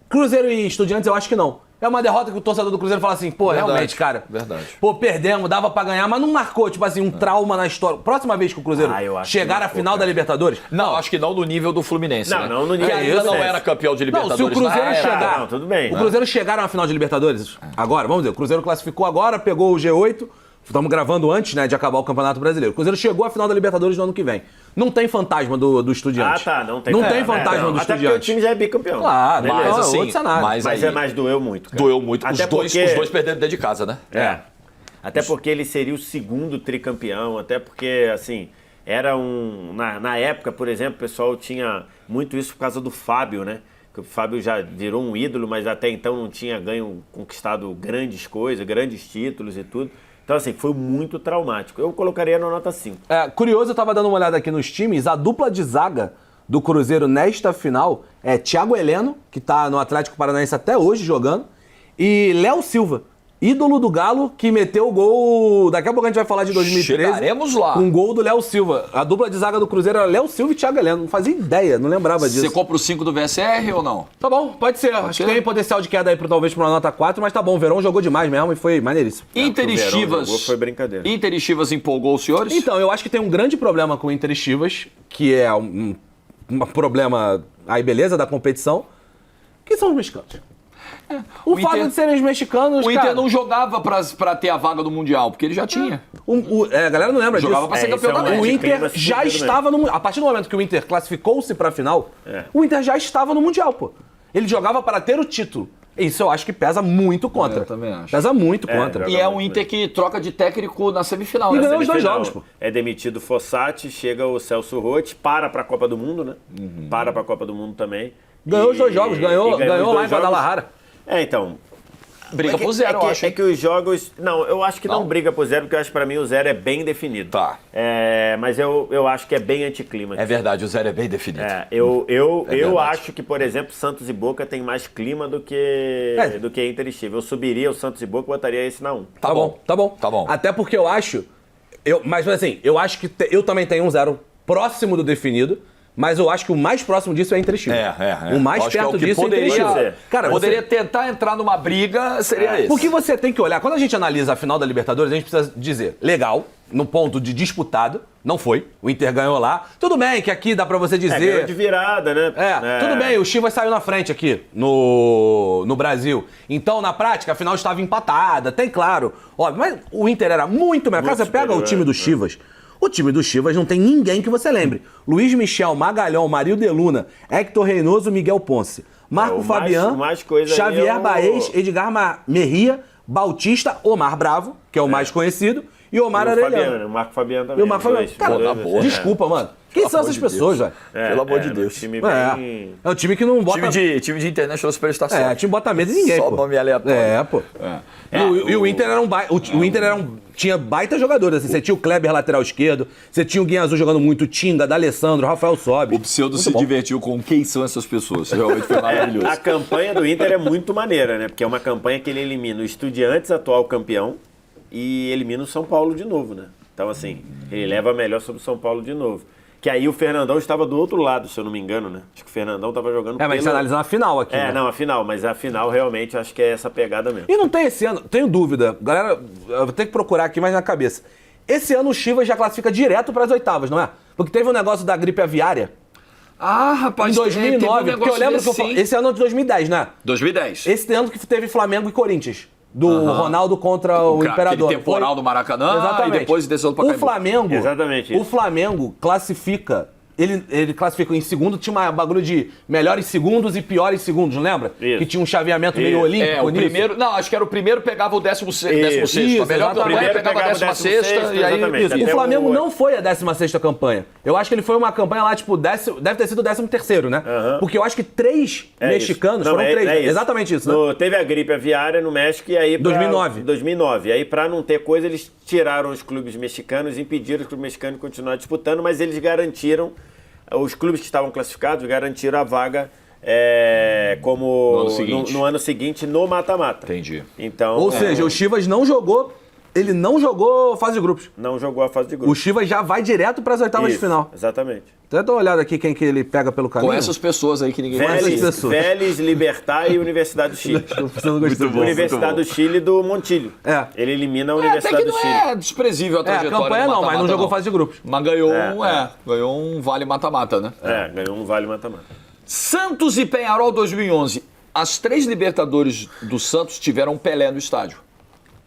Cruzeiro e Estudiantes, eu acho que não. É uma derrota que o torcedor do Cruzeiro fala assim, realmente, cara. Verdade. Perdemos, dava pra ganhar, mas não marcou, tipo assim, um trauma na história. Próxima vez que o Cruzeiro chegar à final da Libertadores... Não, acho que não no nível do Fluminense, né? Não no nível. Que ainda não era campeão de Libertadores. Não, se o Cruzeiro chegar... Não, tudo bem. O Cruzeiro chegar na final de Libertadores, agora, vamos dizer, o Cruzeiro classificou agora, pegou o G8... Estamos gravando antes, né, de acabar o Campeonato Brasileiro. O Cruzeiro chegou à final da Libertadores no ano que vem. Não tem fantasma do Estudiante. Não tem. Não tem fantasma do Até Estudiante. porque o time já é bicampeão. Claro, mas assim, outro cenário. Mas doeu muito, cara. Doeu muito. Até Os dois perderam dentro de casa, né? Até porque ele seria o segundo tricampeão, até porque, assim, era na época, por exemplo, o pessoal tinha muito isso por causa do Fábio, né? Que o Fábio já virou um ídolo, mas até então não tinha conquistado grandes coisas, grandes títulos e tudo. Então, assim, foi muito traumático. Eu colocaria na nota 5. Curioso, eu tava dando uma olhada aqui nos times. A dupla de zaga do Cruzeiro nesta final é Thiago Heleno, que tá no Atlético Paranaense até hoje jogando, e Léo Silva, ídolo do Galo, que meteu o gol... Daqui a pouco a gente vai falar de 2013. Chegaremos lá. Com o gol do Léo Silva. A dupla de zaga do Cruzeiro era Léo Silva e Thiago Heleno. Não fazia ideia, não lembrava disso. Você compra o 5 do VSR ou não? Tá bom, pode ser. Acho que tem potencial de queda aí talvez pra uma nota 4, mas tá bom. O Verón jogou demais mesmo e foi maneiríssimo. Inter e Chivas... Foi brincadeira. Inter e Chivas empolgou os senhores? Então, eu acho que tem um grande problema com o Inter e Chivas, que é um problema, aí beleza, da competição, que são os mexicanos. O fato de serem os mexicanos, o Inter não jogava pra ter a vaga do Mundial, porque ele já tinha. A galera não lembra disso. Jogava pra ser campeão também. O Inter já estava no... A partir do momento que o Inter classificou-se pra final, o Inter já estava no Mundial, pô. Ele jogava para ter o título. Isso eu acho que pesa muito contra. Eu também acho. Pesa muito contra. E é um Inter que troca de técnico na semifinal. E ganhou os 2 jogos, pô. É demitido o Fossati, chega o Celso Roth, para pra Copa do Mundo, né? Para pra Copa do Mundo também. Ganhou os 2 jogos, ganhou lá em Guadalajara. Então, Briga por 0, eu acho. É que os jogos... Não, eu acho que não briga por 0, porque eu acho que pra mim o 0 é bem definido. Tá. Mas eu acho que é bem anticlímax. É verdade, o 0 é bem definido. Eu acho que, por exemplo, Santos e Boca tem mais clima do que Inter e Chivas. Eu subiria o Santos e Boca e botaria esse na 1. Tá bom. Até porque eu acho... Mas assim, eu acho que eu também tenho um 0 próximo do definido, mas eu acho que o mais próximo disso é Inter e Chivas. O mais perto disso é Inter e Chivas. Cara, poderia tentar entrar numa briga, seria esse. Porque você tem que olhar, quando a gente analisa a final da Libertadores, a gente precisa dizer, legal, no ponto de disputado, não foi, o Inter ganhou lá. Tudo bem que aqui dá pra você dizer... ganhou de virada, né? Tudo bem, o Chivas saiu na frente aqui, no Brasil. Então, na prática, a final estava empatada, tem claro. Óbvio, mas o Inter era muito melhor. Você pega o time do Chivas, o time do Chivas não tem ninguém que você lembre. Luiz Michel, Magalhão, Marildo Deluna, Hector Reynoso, Miguel Ponce, Marco Fabian, Xavier Baez, Edgar Merria, Bautista, Omar Bravo, que é o mais conhecido, e Omar Arellano. O Marco Fabiano também. E o Marco Fabiano. Cara, desculpa, mano. Quem são essas pessoas, velho? Pelo amor de Deus. Time bem... É um time que não bota... Time de International Superstar. Time bota medo de ninguém, Só nome aleatório. Pô. E o Inter era o Inter tinha baita jogadores, assim. Você tinha o Kleber, lateral esquerdo. Você tinha o Guinha Azul jogando muito, Tinga, D'Alessandro, Rafael Sobis. O Pseudo se divertiu com quem são essas pessoas. Realmente foi maravilhoso. A campanha do Inter é muito maneira, né? Porque é uma campanha que ele elimina o Estudiantes, atual campeão, e elimina o São Paulo de novo, né? Então, assim, ele leva a melhor sobre o São Paulo de novo. Que aí o Fernandão estava do outro lado, se eu não me engano, né? Acho que o Fernandão estava jogando mas você analisa a final aqui, né? Não, a final. Mas a final, realmente, acho que é essa pegada mesmo. E não tem esse ano... Tenho dúvida. Galera, eu vou ter que procurar aqui mais na cabeça. Esse ano o Chivas já classifica direto para as oitavas, não é? Porque teve um negócio da gripe aviária. Rapaz, em 2009. Porque eu lembro que esse ano é de 2010, né? 2010. Esse ano que teve Flamengo e Corinthians. Do Ronaldo contra o Imperador. Aquele temporal do Maracanã. Exatamente. E depois desceu para Pacaembu. Exatamente isso. O Flamengo classifica... Ele classificou em segundo, tinha uma bagulho de melhores segundos e piores segundos, não lembra? Isso. Que tinha um chaveamento meio olímpico o primeiro, não, acho que era o primeiro pegava o 16º. A melhor campanha pegava a 16ª e aí... Isso. O Flamengo não foi a 16ª campanha. Eu acho que ele foi uma campanha lá, tipo, deve ter sido o 13º, né? Porque eu acho que 3 mexicanos, foram 3. Exatamente isso, né? Teve a gripe aviária no México e aí... 2009. Aí pra não ter coisa, eles tiraram os clubes mexicanos, impediram os clubes mexicanos de continuar disputando, mas eles garantiram... Os clubes que estavam classificados garantiram a vaga como no ano seguinte no mata-mata. Entendi. Então, ou seja, o Chivas não jogou... Ele não jogou fase de grupos. Não jogou a fase de grupos. O Chivas já vai direto para as oitavas de final. Exatamente. Até dá uma olhada aqui quem que ele pega pelo caminho. Com essas pessoas aí que ninguém conhece. Vélez, Libertad e Universidade do Chile. Universidade do Chile do Montilho. Ele elimina a Universidade do Chile. É desprezível a trajetória. A campanha não, mas não jogou fase de grupos. Mas ganhou ganhou um vale mata-mata, né? Ganhou um vale mata-mata. Santos e Peñarol 2011. As 3 Libertadores do Santos tiveram Pelé no estádio.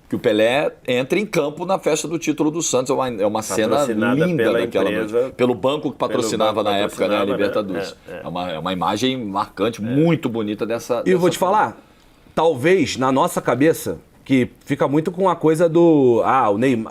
Que o Pelé entra em campo na festa do título do Santos. É uma cena linda daquela noite. Pelo banco que patrocinava na época, né, a Libertadores. É uma imagem marcante, muito bonita dessa... E eu vou te falar, talvez na nossa cabeça, que fica muito com a coisa do...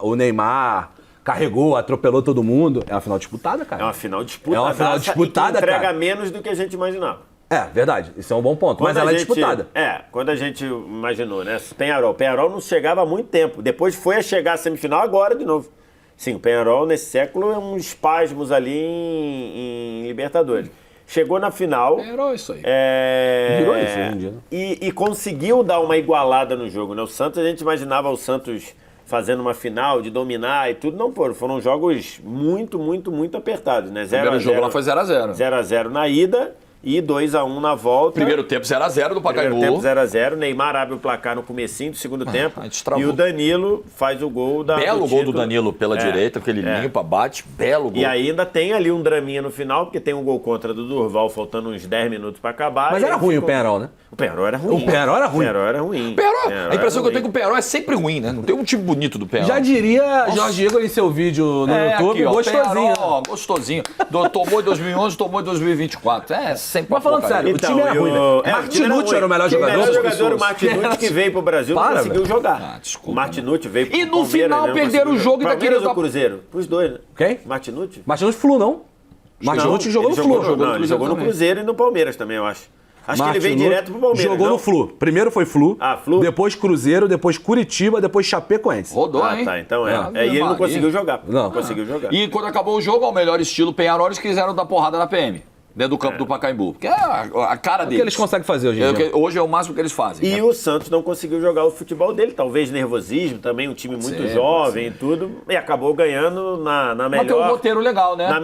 o Neymar carregou, atropelou todo mundo. É uma final disputada, cara. É uma final disputada. É uma final disputada, que entrega cara. menos do que a gente imaginava. Verdade. Isso é um bom ponto. Mas ela é disputada. Quando a gente imaginou, né? Peñarol não chegava há muito tempo. Depois foi a chegar à semifinal, agora de novo. Sim, o Peñarol nesse século é uns espasmos ali em Libertadores. Chegou na final. Peñarol, isso aí. Virou isso hoje em dia. E conseguiu dar uma igualada no jogo, né? O Santos, a gente imaginava o Santos fazendo uma final, de dominar e tudo. Não foram jogos muito, muito, muito apertados, né? O primeiro jogo lá foi 0x0. 0x0 na ida. E 2x1 na volta. Primeiro tempo 0x0 do Pacaembu. Primeiro tempo 0x0. Neymar abre o placar no comecinho do segundo tempo. E o Danilo faz o gol da... Belo gol do Danilo pela direita, que ele limpa, bate. Belo gol. E ainda tem ali um draminha no final, porque tem um gol contra do Durval, faltando uns 10 minutos pra acabar. Mas era ruim o Peñarol, né? O Peñarol era ruim. A impressão que eu tenho que o Peñarol é sempre ruim, né? Não tem um time bonito do Peñarol. Já diria Jorge Igor em seu vídeo no YouTube, aqui, gostosinho. Peñarol, gostosinho. Tomou em 2011, tomou em 2024. Sempre. Mas falando sério, o time era ruim, né? Martinucci era o melhor jogador. O melhor jogador, o Martinucci, que veio pro Brasil, não conseguiu jogar. Desculpa. O Martinucci veio pro E no final perderam o jogo daquele... Palmeiras ou Cruzeiro? Pros dois, né? Quem? Martinucci? Martinucci Flu, não. Martinucci jogou no Flu. Ele jogou no Cruzeiro e no Palmeiras também, eu acho. Acho que ele veio direto pro Palmeiras. Jogou no Flu. Primeiro foi Flu. Flu. Depois Cruzeiro, depois Curitiba, depois Chapecoense. Rodou, hein? Tá. Então e ele não conseguiu jogar. Não conseguiu jogar. E quando acabou o jogo, ao melhor estilo Penharol, eles quiseram dar porrada na PM. Dentro do campo do Pacaembu. Que é a cara deles. O que eles conseguem fazer hoje em dia. Hoje é o máximo que eles fazem. E o Santos não conseguiu jogar o futebol dele. Talvez nervosismo, também um time muito jovem e tudo. E acabou ganhando na melhor... Mas tem um roteiro legal, né? Na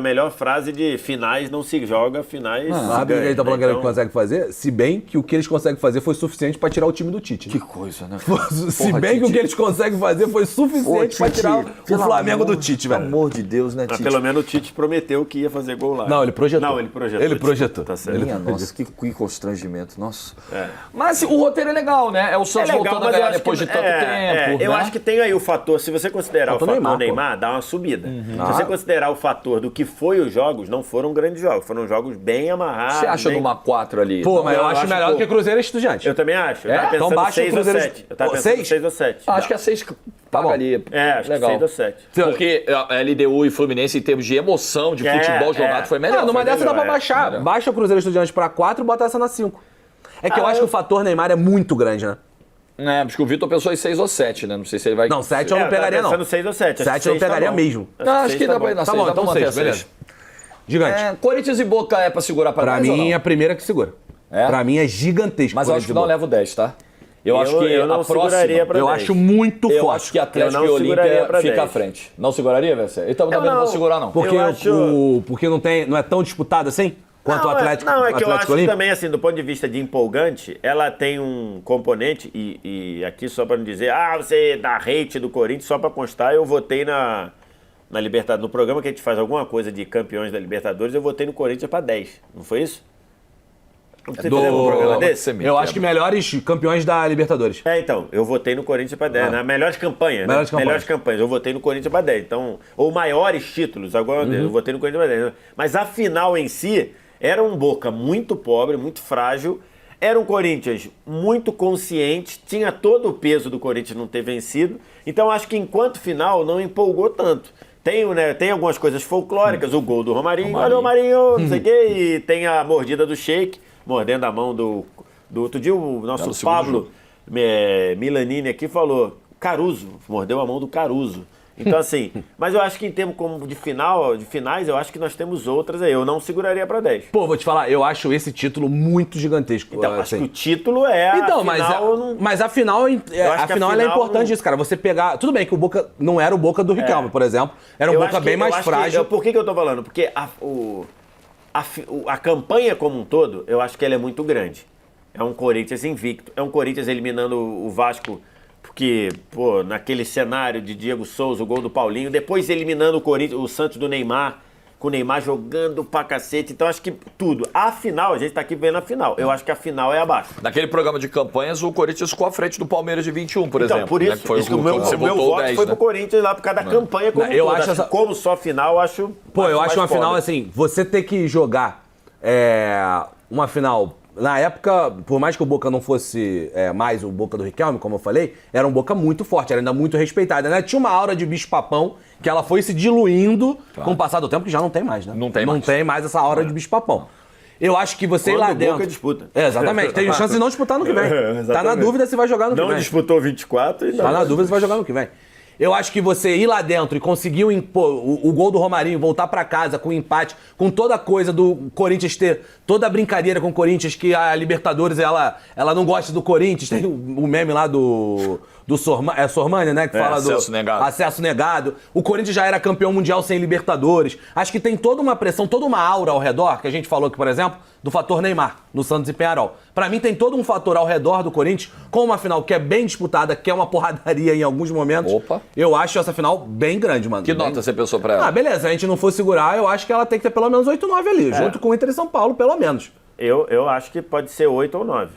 melhor frase de finais não se joga, finais se sabe o que ele tá falando que então... ele consegue fazer? Se bem que o que eles conseguem fazer foi suficiente pra tirar o time do Tite. Né? Que coisa, né? Se bem que o que eles conseguem fazer foi suficiente pra tirar o Flamengo do Tite, velho. Pelo amor de Deus, né, Mas Tite? pelo menos o Tite prometeu que ia fazer gol lá. Não, ele projetou. Ele projetou. Tá certo. Nossa, que constrangimento. Nossa. Mas o roteiro é legal, né? É o Santos voltando a ganhar depois de tanto tempo. Eu né? acho que tem aí o fator, se você considerar o fator Neymar, dá uma subida. Se você considerar o fator do que foi os jogos, não foram grandes jogos. Foram jogos bem amarrados. Você acha numa 4 ali? Pô, mas eu acho melhor do que Cruzeiro e Estudiante. Eu também acho. Eu tava pensando então baixa 6 ou 7. Eu tava pensando 6 ou 7. Acho que é 6 paga ali. Acho que 6 ou 7. Porque a LDU e Fluminense, em termos de emoção, de futebol jogado, foi melhor. Numa dessa dá pra baixar. Baixa o Cruzeiro e Estudiante pra 4 e bota essa na 5. É que eu acho que o fator Neymar é muito grande, né? Acho que o Vitor pensou em 6 ou 7, né? Não sei se ele vai... Não, 7 eu não pegaria, não. 6 ou 7. 7 eu não pegaria mesmo. Acho que dá pra ir na 6. Tá bom, então 6, beleza. Gigante. Corinthians e Boca é pra segurar pra 10 Pra mim é a primeira que segura. Pra mim é gigantesco. Mas eu acho que não leva o 10, tá? Eu acho que eu não a próxima... Eu acho muito forte. Eu acho que Atlético e Olímpia fica à frente. Não seguraria, Vessé? Então também não vou segurar, não. Porque não é tão disputado assim? Quanto o Atlético Não, é que eu acho que Olímpico? também, assim, do ponto de vista de empolgante, ela tem um componente, e aqui só pra não dizer, você dá hate do Corinthians, só pra constar, eu votei na Libertadores, no programa que a gente faz alguma coisa de campeões da Libertadores, eu votei no Corinthians pra 10, não foi isso? Você fez um programa desse? Eu acho que melhores campeões da Libertadores. Então, eu votei no Corinthians pra 10, né? Melhores campanhas, né? Melhores campanhas, eu votei no Corinthians pra 10, então, ou maiores títulos, agora eu votei no Corinthians pra 10, mas a final em si... Era um Boca muito pobre, muito frágil. Era um Corinthians muito consciente. Tinha todo o peso do Corinthians não ter vencido. Então, acho que enquanto final não empolgou tanto. Tem algumas coisas folclóricas. O gol do Romarinho. Olha o Romarinho, não sei o quê. E tem a mordida do Sheik, mordendo a mão do outro dia. O nosso Pablo Milanini aqui falou. Caruso, mordeu a mão do Caruso. Então, assim, mas eu acho que em termos como de finais, eu acho que nós temos outras aí. Eu não seguraria pra 10. Pô, vou te falar, eu acho esse título muito gigantesco. Então, acho que o título é então, mas a final é importante isso, cara. Você pegar... Tudo bem que o Boca não era o Boca do Riquelme, por exemplo. Era um Boca bem mais frágil. Por que eu tô falando? Porque a campanha como um todo, eu acho que ela é muito grande. É um Corinthians invicto. É um Corinthians eliminando o Vasco... Porque, naquele cenário de Diego Souza, o gol do Paulinho, depois eliminando o Corinthians, o Santos do Neymar, com o Neymar jogando pra cacete. Então, acho que tudo. A final, a gente tá aqui vendo a final. Eu acho que a final é abaixo. Naquele programa de campanhas, o Corinthians ficou à frente do Palmeiras de 21, por exemplo. Por isso, né? Foi o meu voto 10, foi pro Corinthians lá por causa da campanha como eu acho como só final, eu acho. Eu acho uma final assim, você ter que jogar uma final. Na época, por mais que o Boca não fosse mais o Boca do Riquelme, como eu falei, era um Boca muito forte, era ainda muito respeitado. Né? Tinha uma aura de bicho-papão que ela foi se diluindo com o passar do tempo, que já não tem mais, né? Não tem mais essa aura de bicho-papão. Eu acho que você ir lá dentro... Boca disputa. Exatamente. Tem chance de não disputar no que vem. Tá na dúvida se vai jogar no que vem. Não disputou 24 e não. Tá na dúvida se vai jogar no que vem. Eu acho que você ir lá dentro e conseguir o gol do Romarinho, voltar pra casa com o empate, com toda a coisa do Corinthians ter toda a brincadeira com o Corinthians, que a Libertadores ela não gosta do Corinthians, tem o meme lá do Sormani, né? Que fala acesso negado. Acesso negado. O Corinthians já era campeão mundial sem Libertadores. Acho que tem toda uma pressão, toda uma aura ao redor, que a gente falou aqui, por exemplo, do fator Neymar, no Santos e Penharol. Pra mim tem todo um fator ao redor do Corinthians, com uma final que é bem disputada, que é uma porradaria em alguns momentos. Opa. Eu acho essa final bem grande, mano. Que nota você pensou pra ela? Beleza, se a gente não for segurar, eu acho que ela tem que ter pelo menos 8, 9 ali, junto com o Inter e São Paulo, pelo menos. Eu acho que pode ser 8 ou 9.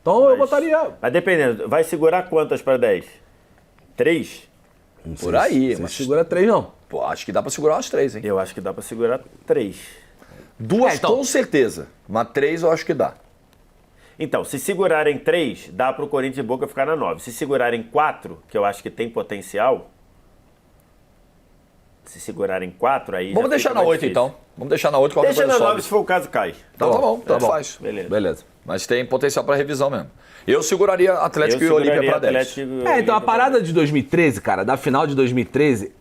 Então eu botaria... Mas dependendo, vai segurar quantas pra 10? 3? Por aí. Mas segura 3 não. Pô, acho que dá pra segurar umas 3, hein? Eu acho que dá pra segurar 3. 2 então, com certeza. Mas 3 eu acho que dá. Então, se segurarem 3, dá pro Corinthians e Boca ficar na 9. Se segurarem 4, que eu acho que tem potencial, se segurarem 4, aí Vamos deixar na 8, então. Vamos deixar na 8, qualquer Deixa coisa na sobe. 9, se for o caso, cai. Então tá bom, tanto faz. Beleza. Mas tem potencial para revisão mesmo. Eu seguraria Atlético e Olímpia para 10. Então a parada de 2013, cara, da final de 2013,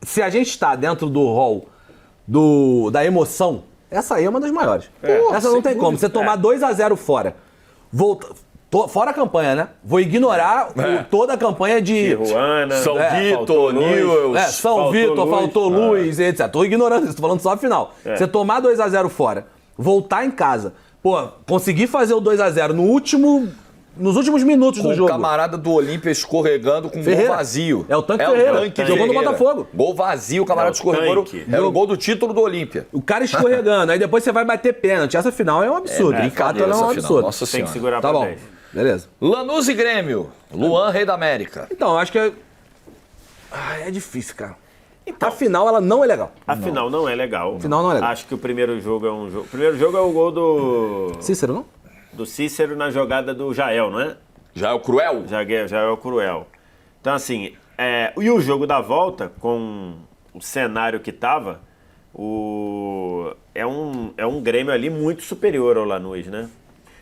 se a gente tá dentro do hall da emoção, essa aí é uma das maiores. Essa não tem como. Você tomar 2-0 fora, fora a campanha, né? Vou ignorar toda a campanha de Tijuana, São Vitor, Newells. São Vitor, faltou luz, etc. Tô ignorando isso, tô falando só a final. Você tomar 2-0 fora, voltar em casa, conseguir fazer o 2-0 nos últimos minutos do jogo. O camarada do Olímpia escorregando com gol vazio. É o Tanque Ferreira, jogou no Botafogo. Gol vazio, o camarada escorregou. Era o gol do título do Olímpia. O cara escorregando, aí depois você vai bater pênalti. Essa final é um absurdo. Brincadeira, é um absurdo. Nossa Tem que Senhora. segurar pra 10. Beleza. Lanús e Grêmio. Luan, rei da América. Então, eu acho que é difícil, cara. A final, ela não é legal. A final não é legal. A final não é legal. Acho que o primeiro jogo é um jogo... O primeiro jogo é o gol do... Cícero, não? Do Cícero na jogada do Jael, não é? Jael Cruel? Jael Cruel. Então, assim... E o jogo da volta, com o cenário que tava, é um Grêmio ali muito superior ao Lanús, né?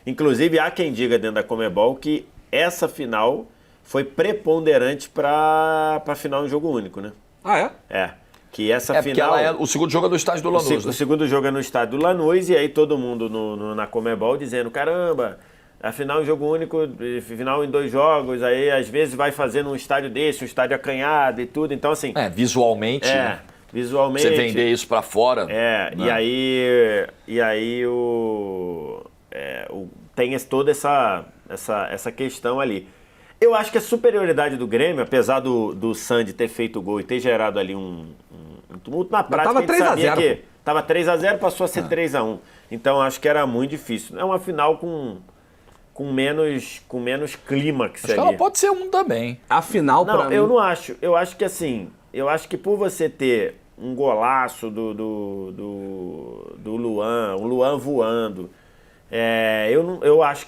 Inclusive, há quem diga dentro da Conmebol que essa final foi preponderante para a final em jogo único, né? Ah, é? Que essa final... Porque o segundo jogo é no estádio do Lanús, O segundo jogo é no estádio do Lanús, e aí todo mundo na Conmebol dizendo, caramba, a final em jogo único, final em 2 jogos, aí às vezes vai fazendo um estádio desse, um estádio acanhado e tudo, então assim... Visualmente... Visualmente... Você vender isso pra fora... né? E aí tem toda essa questão ali. Eu acho que a superioridade do Grêmio, apesar do Sandy ter feito o gol e ter gerado ali um tumulto, na prática tava 3-0, que tava 3-0, passou a ser 3-1. Então acho que era muito difícil. É uma final com menos clímax ali. Acho que ela pode ser um também. A final, pra mim... Não, eu não acho. Eu acho que assim, por você ter um golaço do Luan, um Luan voando, eu acho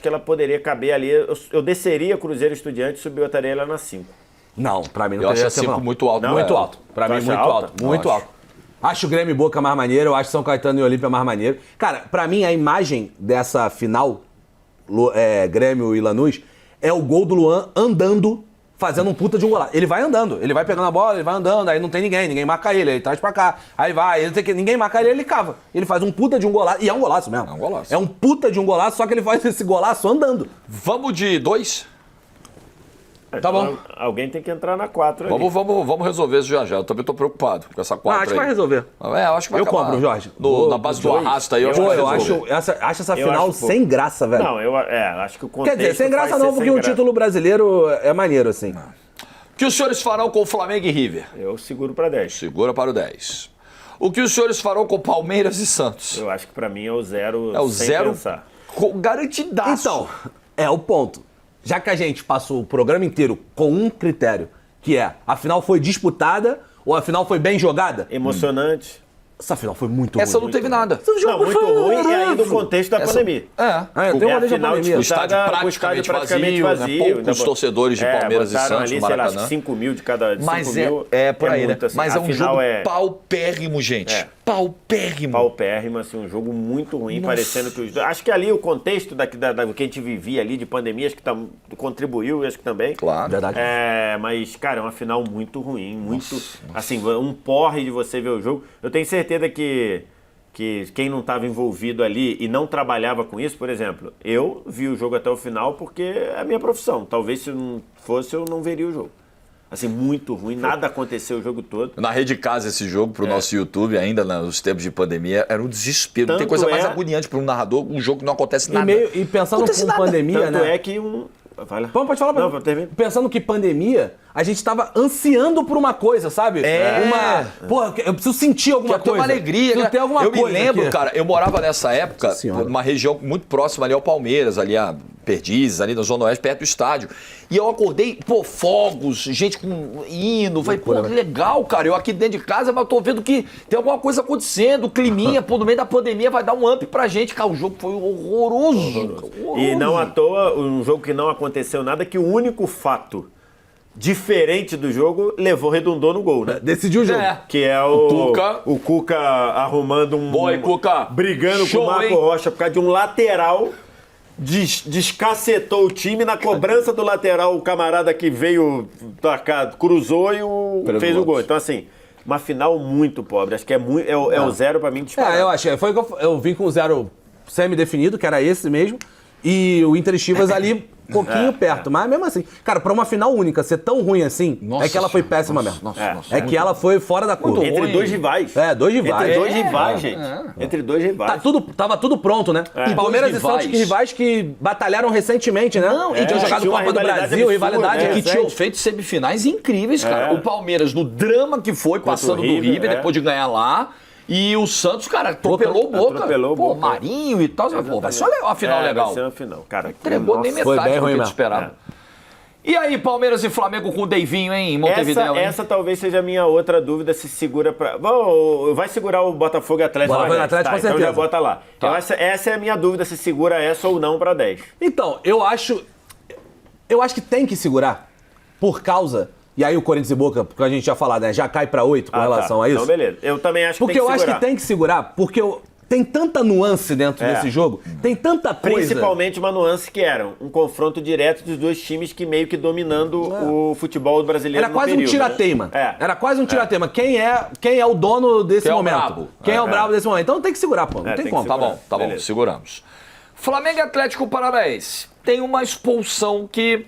que ela poderia caber ali. Eu desceria Cruzeiro Estudiantes e subiria ela na 5. Não, pra mim não eu teria acho a 5 muito alto. Não, muito alto. Pra mim, muito alto. Muito alto. Acho o Grêmio e Boca mais maneiro, eu acho São Caetano e Olímpia mais maneiro. Cara, pra mim a imagem dessa final, Grêmio e Lanús, é o gol do Luan andando, fazendo um puta de um golaço. Ele vai andando, ele vai pegando a bola, ele vai andando, aí não tem ninguém marca ele traz pra cá, aí vai, ninguém marca ele cava. Ele faz um puta de um golaço, e é um golaço mesmo. É um golaço. É um puta de um golaço, só que ele faz esse golaço andando. Vamos de 2? Tá bom. Alguém tem que entrar na 4 ali. Vamos resolver isso já. Eu também tô preocupado com essa 4 aí. Acho que vai resolver. Eu acho que vai acabar. Compro, Jorge. Na base do arrasta aí, eu acho essa final sem graça, velho. Não, acho que o contexto... Quer dizer, sem graça não, porque o título brasileiro é maneiro, assim. O que os senhores farão com o Flamengo e River? Eu seguro para 10. Segura para o 10. O que os senhores farão com Palmeiras e Santos? Eu acho que para mim é o 0 É o sem 0 pensar. Garantidaço. Então, é o ponto. Já que a gente passou o programa inteiro com um critério, que é a final foi disputada ou a final foi bem jogada? Emocionante. Essa final foi muito ruim. Essa não teve nada. Não, muito ruim e ainda no contexto da pandemia. Tem uma final pandemia. O estádio praticamente vazio, né? Poucos torcedores de Palmeiras e Santos ali, no Maracanã. Sei lá, 5 mil de cada 5 Mas mil. por aí, muito, né? assim. Mas é um jogo paupérrimo, gente. Paupérrimo. Paupérrimo, assim, um jogo muito ruim, parecendo que os dois... Acho que ali o contexto do que a gente vivia ali de pandemia, acho que contribuiu, acho que também. Claro. Verdade. Mas, cara, é uma final muito ruim, muito... Assim, um porre de você ver o jogo. Eu tenho certeza que quem não estava envolvido ali e não trabalhava com isso, por exemplo, eu vi o jogo até o final porque é a minha profissão. Talvez se não fosse, eu não veria o jogo. Assim, muito ruim, nada aconteceu o jogo todo. Na rede casa esse jogo pro nosso YouTube, ainda nos tempos de pandemia, era um desespero. Não tem coisa mais agoniante para um narrador, um jogo que não acontece nada. E pensando com pandemia, Tanto né? é que Pode falar pra mim. Pensando que pandemia, a gente tava ansiando por uma coisa, sabe? Porra, eu preciso sentir alguma coisa. Uma alegria. Preciso ter alguma coisa. Eu me lembro, aqui. cara, eu morava nessa época, numa região muito próxima ali ao Palmeiras, ali a Perdizes, ali na Zona Oeste, perto do estádio. E eu acordei, fogos, gente com hino. Falei, que legal, cara. Eu aqui dentro de casa, mas eu tô vendo que tem alguma coisa acontecendo. Climinha, no meio da pandemia vai dar um up pra gente. Cara, o jogo foi horroroso. E não à toa, um jogo que não aconteceu nada, que o único fato diferente do jogo, redundou no gol, né? Decidiu o jogo. Que é o Cuca arrumando Cuca. Brigando com o Marco Rocha por causa de um lateral. Descacetou o time na cobrança do lateral, o camarada que veio tacar, cruzou e fez o gol. Então, assim, uma final muito pobre. Acho que é o zero pra mim disparado. Eu achei. Foi que eu vim com o zero semi-definido, que era esse mesmo, e o Inter e Chivas ali um pouquinho perto. Mas mesmo assim, cara, pra uma final única ser tão ruim assim, é que ela foi péssima mesmo. É que ela foi fora da curva. Entre dois rivais. Dois rivais. Entre dois rivais, gente. Entre dois rivais. Tava tudo pronto, né? E Palmeiras e Santos, rivais que batalharam recentemente, né? E tinham jogado Copa do Brasil, rivalidade. Que tinham feito semifinais incríveis, cara. O Palmeiras, no drama que foi, passando do River, depois de ganhar lá. E o Santos, cara, atropelou o Boca. Pô, Marinho e tal. Pô, vai ser uma final legal. Vai ser uma final. Cara, entregou nem metade do que eu esperava. E aí, Palmeiras e Flamengo com o Deivinho, hein, em Montevidéu? Essa talvez seja a minha outra dúvida, se segura pra... Vai segurar o Botafogo e Atlético. Botafogo e Atlético, com certeza. Então já bota lá. Essa é a minha dúvida, se segura essa ou não pra 10. Então, eu acho que tem que segurar, por causa... E aí o Corinthians e Boca, porque a gente já falou, né? Já cai pra 8 com relação a isso. Então, beleza. Eu também acho que tem que segurar. Porque eu acho que tem que segurar, porque tem tanta nuance dentro desse jogo, tem tanta coisa. Principalmente uma nuance que era um confronto direto dos dois times que meio que dominando o futebol brasileiro. Era quase um tira-teima. Né? Era quase um tira-teima. Quem é o dono desse momento? Quem é o brabo desse momento? Então tem que segurar, pô. Não tem como. Tá bom, seguramos. Flamengo e Atlético Paranaense. Tem uma expulsão que...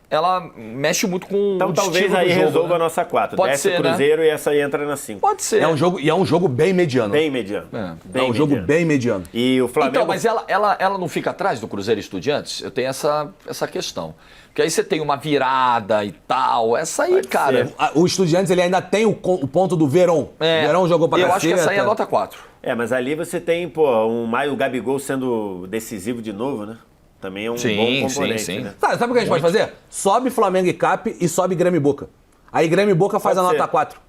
ela mexe muito com então, o destino do jogo. Talvez aí resolva a nossa 4. Pode desce ser, o Cruzeiro, né? E essa aí entra na 5. Pode ser. É um jogo bem mediano. Bem mediano. É um jogo bem mediano. E o Flamengo... Então, mas ela não fica atrás do Cruzeiro e Estudiantes? Eu tenho essa questão. Porque aí você tem uma virada e tal. Essa aí, cara... O Estudiantes, ele ainda tem o ponto do Verón. Verón jogou pra caceta. Eu acho que essa aí é nota 4. Mas ali você tem, o Gabigol sendo decisivo de novo, né? Também é um bom componente, sim. né? Sabe o que a gente pode fazer? Sobe Flamengo e Cap e sobe Grêmio e Boca. Aí Grêmio e Boca faz a nota 4.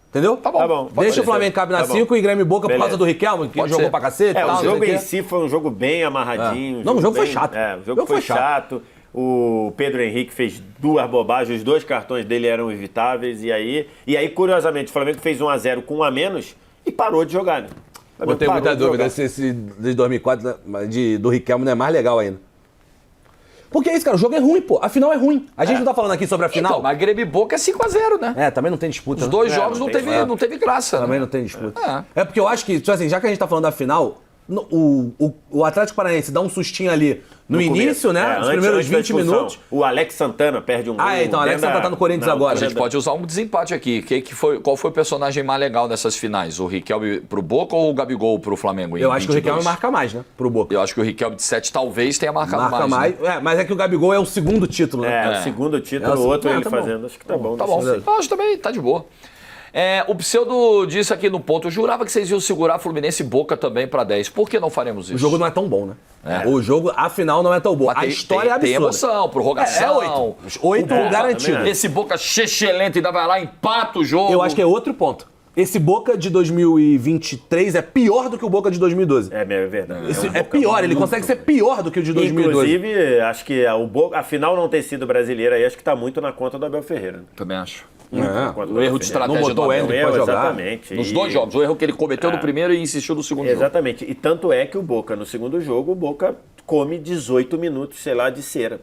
Entendeu? Tá bom. Deixa o Flamengo e Cap na 5 e Grêmio e Boca por causa do Riquelme, que jogou pra cacete. O jogo em si foi um jogo bem amarradinho. Não, o jogo foi chato. O jogo foi chato. O Pedro Henrique fez 2 bobagens, os 2 cartões dele eram evitáveis. E aí curiosamente, o Flamengo fez 1-0 com 1 a menos e parou de jogar, né? Eu tenho muita dúvida se esse de 2004 do Riquelme não é mais legal ainda. Porque é isso, cara, o jogo é ruim, pô. A final é ruim. A gente não tá falando aqui sobre a final. Então, mas Grêmio e Boca é 5-0, né? Também não tem disputa. Os 2 jogos não teve graça. Também não tem disputa. É porque eu acho que, assim, já que a gente tá falando da final, o Atlético Paranaense dá um sustinho ali no início, né? Nos primeiros 20 minutos. O Alex Santana perde um gol. Então o Alex Santana tá no Corinthians agora. A gente pode usar um desempate aqui. Qual foi o personagem mais legal dessas finais? O Riquelme pro Boca ou o Gabigol pro Flamengo? Eu acho que o Riquelme marca mais, né? Pro Boca. Eu acho que o Riquelme de 7 talvez tenha marcado mais. Né? Mas é que o Gabigol é o segundo título, né? O segundo título, o outro ele fazendo. Acho que tá bom. Tá bom. Eu acho também, tá de boa. O Pseudo disse aqui no ponto, eu jurava que vocês iam segurar Fluminense e Boca também pra 10. Por que não faremos isso? O jogo não é tão bom, né? O jogo, a final não é tão boa. A história é absurda. Tem emoção, prorrogação. 8 garantido. Esse Boca lento ainda vai lá, empata o jogo. Eu acho que é outro ponto. Esse Boca de 2023 é pior do que o Boca de 2012. É verdade. É pior, ele consegue ser pior do que o de 2012. Inclusive, acho que a final não ter sido brasileira aí, acho que tá muito na conta do Abel Ferreira. Também acho. O erro de estratégia do Abel. Exatamente. Nos 2 jogos. O erro que ele cometeu no primeiro e insistiu no segundo jogo. Exatamente. E tanto é que o Boca, no segundo jogo, o Boca come 18 minutos, sei lá, de cera.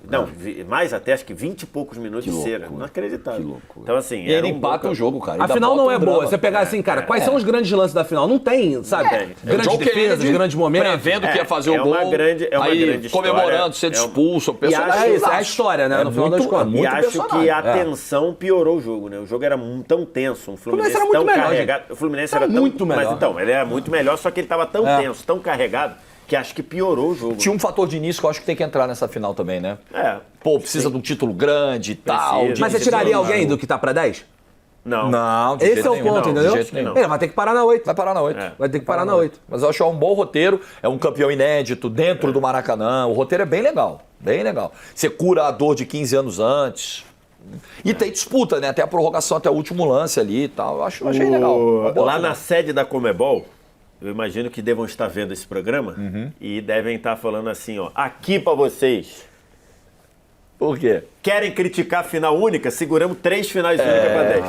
Não, mais até, acho que 20 e poucos minutos de cera. Inacreditável. Que loucura. Então, assim... E ele empata o jogo, cara. A final não é boa. Você pegar assim, cara, quais são os grandes lances da final? Não tem, sabe? Grandes defesas, grandes momentos. Prevendo que ia fazer o gol. É uma grande história. Comemorando, sendo expulso. O personagem é a história, né? No final das contas. E acho que a tensão piorou o jogo, né? O jogo era tão tenso, um Fluminense tão carregado. O Fluminense era muito melhor. Mas então, ele era muito melhor, só que ele estava tão tenso, tão carregado, que acho que piorou o jogo. Tinha um fator de início que eu acho que tem que entrar nessa final também, né? Precisa de um título grande e tal. Mas você tiraria alguém do que tá pra 10? Não. Esse é o ponto, entendeu? Ele vai ter que parar na 8. Vai parar na 8. Vai ter que parar na 8. Mas eu acho que é um bom roteiro, é um campeão inédito dentro do Maracanã. O roteiro é bem legal, bem legal. Você cura a dor de 15 anos antes. E tem disputa, né? Até a prorrogação, até o último lance ali e tal. Eu achei legal. Lá na sede da Conmebol, eu imagino que devam estar vendo esse programa e devem estar falando assim, ó, aqui pra vocês. Por quê? Querem criticar a final única? Seguramos 3 finais únicas para 10.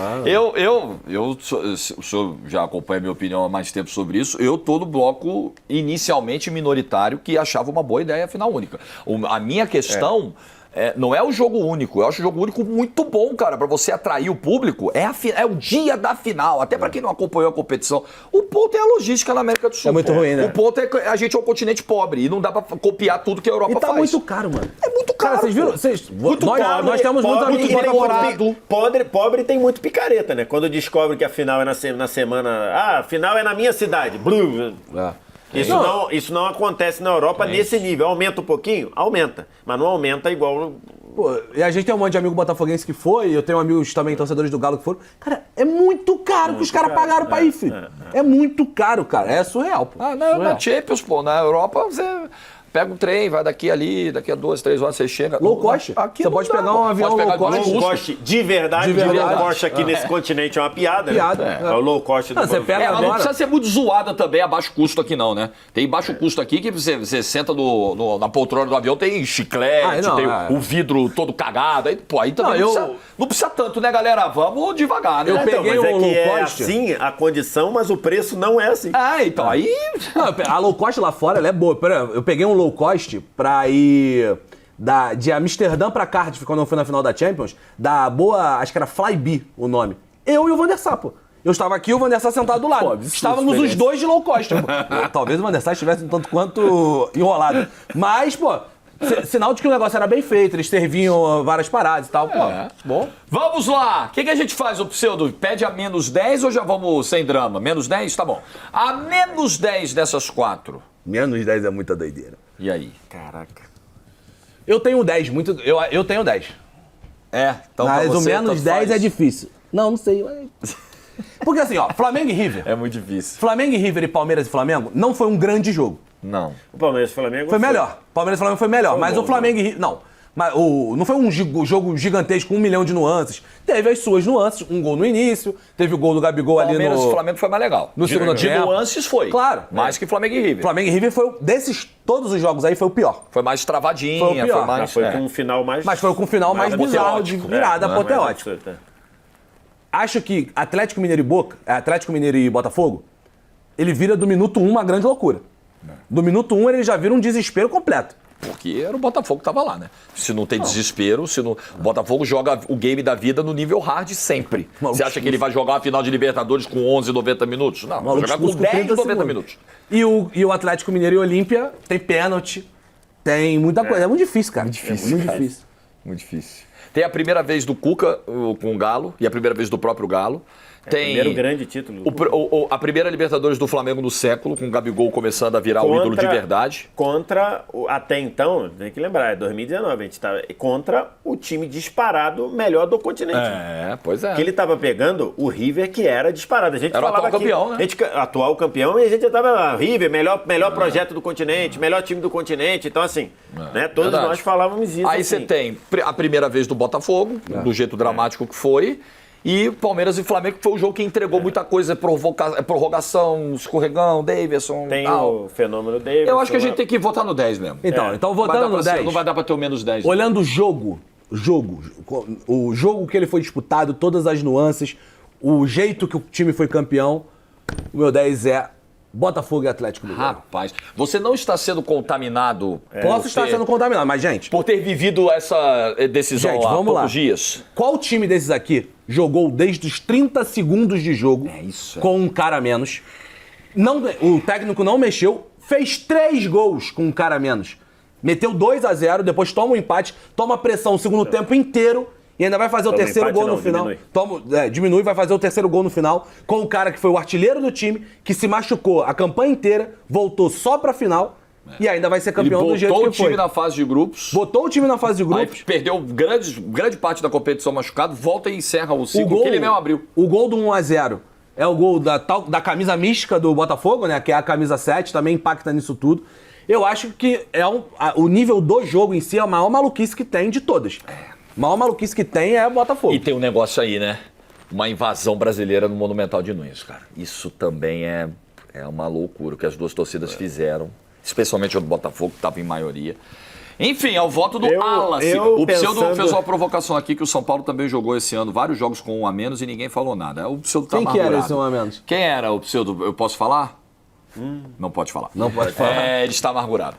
O senhor já acompanha a minha opinião há mais tempo sobre isso. Eu tô no bloco inicialmente minoritário que achava uma boa ideia a final única. A minha questão... não é o jogo único, eu acho o jogo único muito bom, cara, pra você atrair o público. É o dia da final, até pra quem não acompanhou a competição. O ponto é a logística na América do Sul. É muito ruim, né? O ponto é que a gente é um continente pobre e não dá pra copiar tudo que a Europa faz. E tá muito caro, mano. É muito caro. Cara, vocês viram? Nós temos muito pobre, amigo pobre tem muito picareta, né? Quando descobre que a final é na semana... a final é na minha cidade. Isso não acontece na Europa nesse nível. Aumenta um pouquinho? Aumenta. Mas não aumenta igual... Pô, e a gente tem um monte de amigo botafoguense que foi, eu tenho amigos também torcedores do Galo que foram. Cara, é muito caro que os caras pagaram pra ir, filho. É muito caro, cara. É surreal, pô. Na Champions, pô, na Europa você... Pega um trem, vai daqui ali, daqui a 2, 3 horas você chega. Low cost. Você pode pegar um avião low cost. De verdade. Low cost aqui nesse continente é uma piada. É o low cost do você pega agora... Não precisa ser muito zoada também a baixo custo aqui não, né? Tem baixo custo aqui que você senta na poltrona do avião, tem chiclete, tem o vidro todo cagado. Aí também não precisa tanto, né, galera? Vamos devagar, né? Eu peguei um low cost. É assim a condição, mas o preço não é assim. Então aí... A low cost lá fora, ela é boa. Eu peguei um low cost pra ir de Amsterdã pra Cardiff, quando eu fui na final da Champions, da boa, acho que era Flybe o nome. Eu e o Van der Sar, pô. Eu estava aqui e o Van der Sar sentado do lado. Estávamos os dois de low cost. Talvez o Van der Sar estivesse um tanto quanto enrolado. Mas, pô, sinal de que o negócio era bem feito, eles serviam várias paradas e tal. Pô, bom. Vamos lá! O que a gente faz, o Pseudo? Pede a menos 10 ou já vamos sem drama? Menos 10? Tá bom. A menos 10 dessas 4. Menos 10 é muita doideira. E aí? Caraca. Eu tenho 10, eu tenho 10. Então mas o menos 10 é difícil. Não sei. Porque assim, ó, Flamengo e River. É muito difícil. Flamengo e River e Palmeiras e Flamengo não foi um grande jogo. Não. O Palmeiras e Flamengo foi melhor. Palmeiras e Flamengo foi melhor, mas o Flamengo e River... Não. Mas não foi um jogo gigantesco com 1 milhão de nuances. Teve as suas nuances, um gol no início, teve o gol do Gabigol ali no... Palmeiras e Flamengo foi mais legal. No segundo tempo. De nuances foi. Claro. Mais que Flamengo e River. Flamengo e River foi, todos os jogos aí, foi o pior. Foi mais travadinha, foi o pior. Foi com um final mais... Mas foi com um final mais bizarro, de virada apoteótico. Acho que Atlético Mineiro e Botafogo, ele vira do minuto 1 uma grande loucura. Do minuto 1 ele já vira um desespero completo. Porque era o Botafogo que tava lá, né? Se não tem desespero, o Botafogo joga o game da vida no nível hard sempre. Você acha que ele vai jogar a final de Libertadores com 11, 90 minutos? Não, vai jogar com 10, 90 minutos. E o Atlético Mineiro e Olímpia tem pênalti, tem muita coisa. É muito difícil, cara. Muito difícil. Muito difícil. Tem a primeira vez do Cuca com o Galo e a primeira vez do próprio Galo. Tem o primeiro grande título. A primeira Libertadores do Flamengo no século, com o Gabigol começando a virar o ídolo de verdade. Até então, tem que lembrar, é 2019, a gente tá contra o time disparado melhor do continente. Pois é. Que ele tava pegando o River, que era disparado. A gente era falava atual campeão, né? Atual campeão, e a gente já tava lá, River, melhor projeto do continente, melhor time do continente. Então, assim, né, todos nós falávamos isso. Aí você tem a primeira vez do Botafogo, do jeito dramático que foi. E Palmeiras e Flamengo, que foi o jogo que entregou muita coisa, prorrogação, escorregão, Davidson. Tem o fenômeno Davidson. Eu acho que a gente tem que votar no 10 mesmo. Então votando no 10. Não vai dar pra ter o menos 10. Olhando o jogo, o jogo que ele foi disputado, todas as nuances, o jeito que o time foi campeão, o meu 10 é Botafogo e Atlético Mineiro. Rapaz, você não está sendo contaminado... Posso estar sendo contaminado, mas, gente... Por ter vivido essa decisão há poucos dias. Qual time desses aqui jogou desde os 30 segundos de jogo com um cara a menos? O técnico não mexeu, fez 3 gols com um cara a menos. Meteu 2-0, depois toma um empate, toma pressão o segundo tempo inteiro... E ainda vai fazer o terceiro gol no final. Diminui, vai fazer o terceiro gol no final com o cara que foi o artilheiro do time, que se machucou a campanha inteira, voltou só pra final e ainda vai ser campeão do jeito que foi. Botou o time na fase de grupos. Botou o time na fase de grupos. Aí perdeu grande parte da competição machucado, volta e encerra o ciclo que ele mesmo abriu. O gol do 1-0 é o gol da camisa mística do Botafogo, né? Que é a camisa 7, também impacta nisso tudo. Eu acho que o nível do jogo em si é a maior maluquice que tem de todas. A maior maluquice que tem é o Botafogo. E tem um negócio aí, né? Uma invasão brasileira no Monumental de Nunes, cara. Isso também é uma loucura o que as duas torcidas fizeram. Especialmente o do Botafogo, que estava em maioria. Enfim, é o voto do Wallace. O Pseudo fez uma provocação aqui que o São Paulo também jogou esse ano vários jogos com 1 a menos e ninguém falou nada. O Pseudo tá amargurado. Quem que era esse 1 a menos? Quem era o Pseudo? Eu posso falar? Não pode falar. Não pode falar. Ele está amargurado.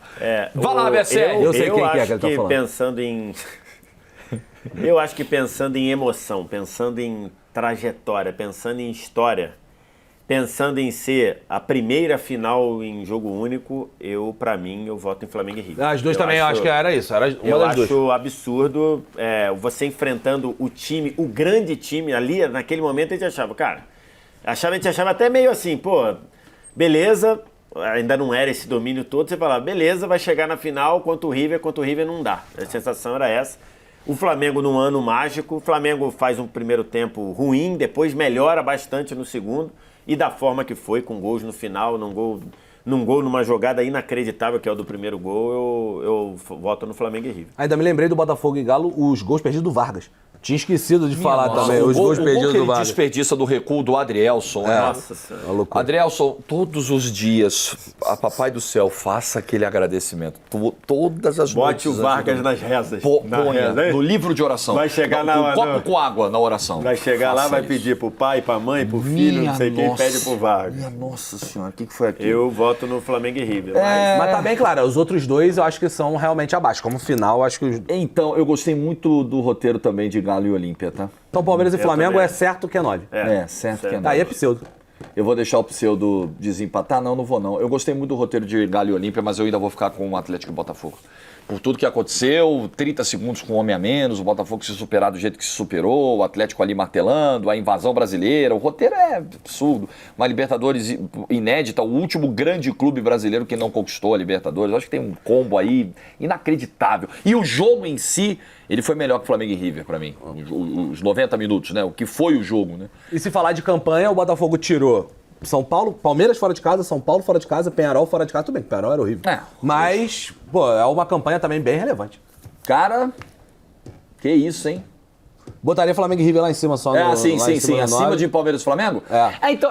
Vai lá, BC. Eu sei quem que ele tá falando. Pensando em... Eu acho que pensando em emoção, pensando em trajetória, pensando em história, pensando em ser a primeira final em jogo único, pra mim, eu voto em Flamengo e River. As duas também, eu acho que era isso. Era uma das duas. Eu acho absurdo você enfrentando o time, o grande time ali, naquele momento a gente achava, a gente achava até meio assim, pô, beleza, ainda não era esse domínio todo, você falava, beleza, vai chegar na final contra o River não dá. A sensação era essa. O Flamengo num ano mágico, o Flamengo faz um primeiro tempo ruim, depois melhora bastante no segundo, e da forma que foi, com gols no final, num gol numa jogada inacreditável, que é o do primeiro gol, eu voto no Flamengo e River. Ainda me lembrei do Botafogo e Galo, os gols perdidos do Vargas. Tinha esquecido de falar também, os gols perdidos do Vargas. Ele desperdiça do recuo do Adrielson. Nossa Senhora. Adrielson, todos os dias, a Papai do Céu, faça aquele agradecimento. Todas as noites. Bote o Vargas nas rezas. No livro de oração. Vai chegar um copo com água na oração. Vai chegar lá, vai pedir pro pai, pra mãe, pro filho, não sei quem, pede pro Vargas. Minha nossa senhora, o que foi aquilo? Eu voto no Flamengo e River. Mas tá bem claro, os outros dois eu acho que são realmente abaixo. Como final, eu acho que... Então, eu gostei muito do roteiro também de Galo e Olímpia, tá? Então, Palmeiras e Flamengo é certo que é 9. Certo que é 9. Aí é Pseudo. Eu vou deixar o Pseudo desempatar? Não vou não. Eu gostei muito do roteiro de Galo e Olímpia, mas eu ainda vou ficar com o Atlético e Botafogo. Por tudo que aconteceu, 30 segundos com um homem a menos, o Botafogo se superar do jeito que se superou, o Atlético ali martelando, a invasão brasileira, o roteiro é absurdo. Uma Libertadores inédita, o último grande clube brasileiro que não conquistou a Libertadores. Eu acho que tem um combo aí inacreditável. E o jogo em si, ele foi melhor que o Flamengo e River pra mim. Os 90 minutos, né? O que foi o jogo, né? E se falar de campanha, o Botafogo tirou São Paulo, Palmeiras fora de casa, São Paulo fora de casa, Peñarol fora de casa. Tudo bem, Peñarol era horrível. Mas, pô, é uma campanha também bem relevante. Cara, que isso, hein? Botaria Flamengo e River lá em cima só no... Sim. Acima de Palmeiras e Flamengo? Então,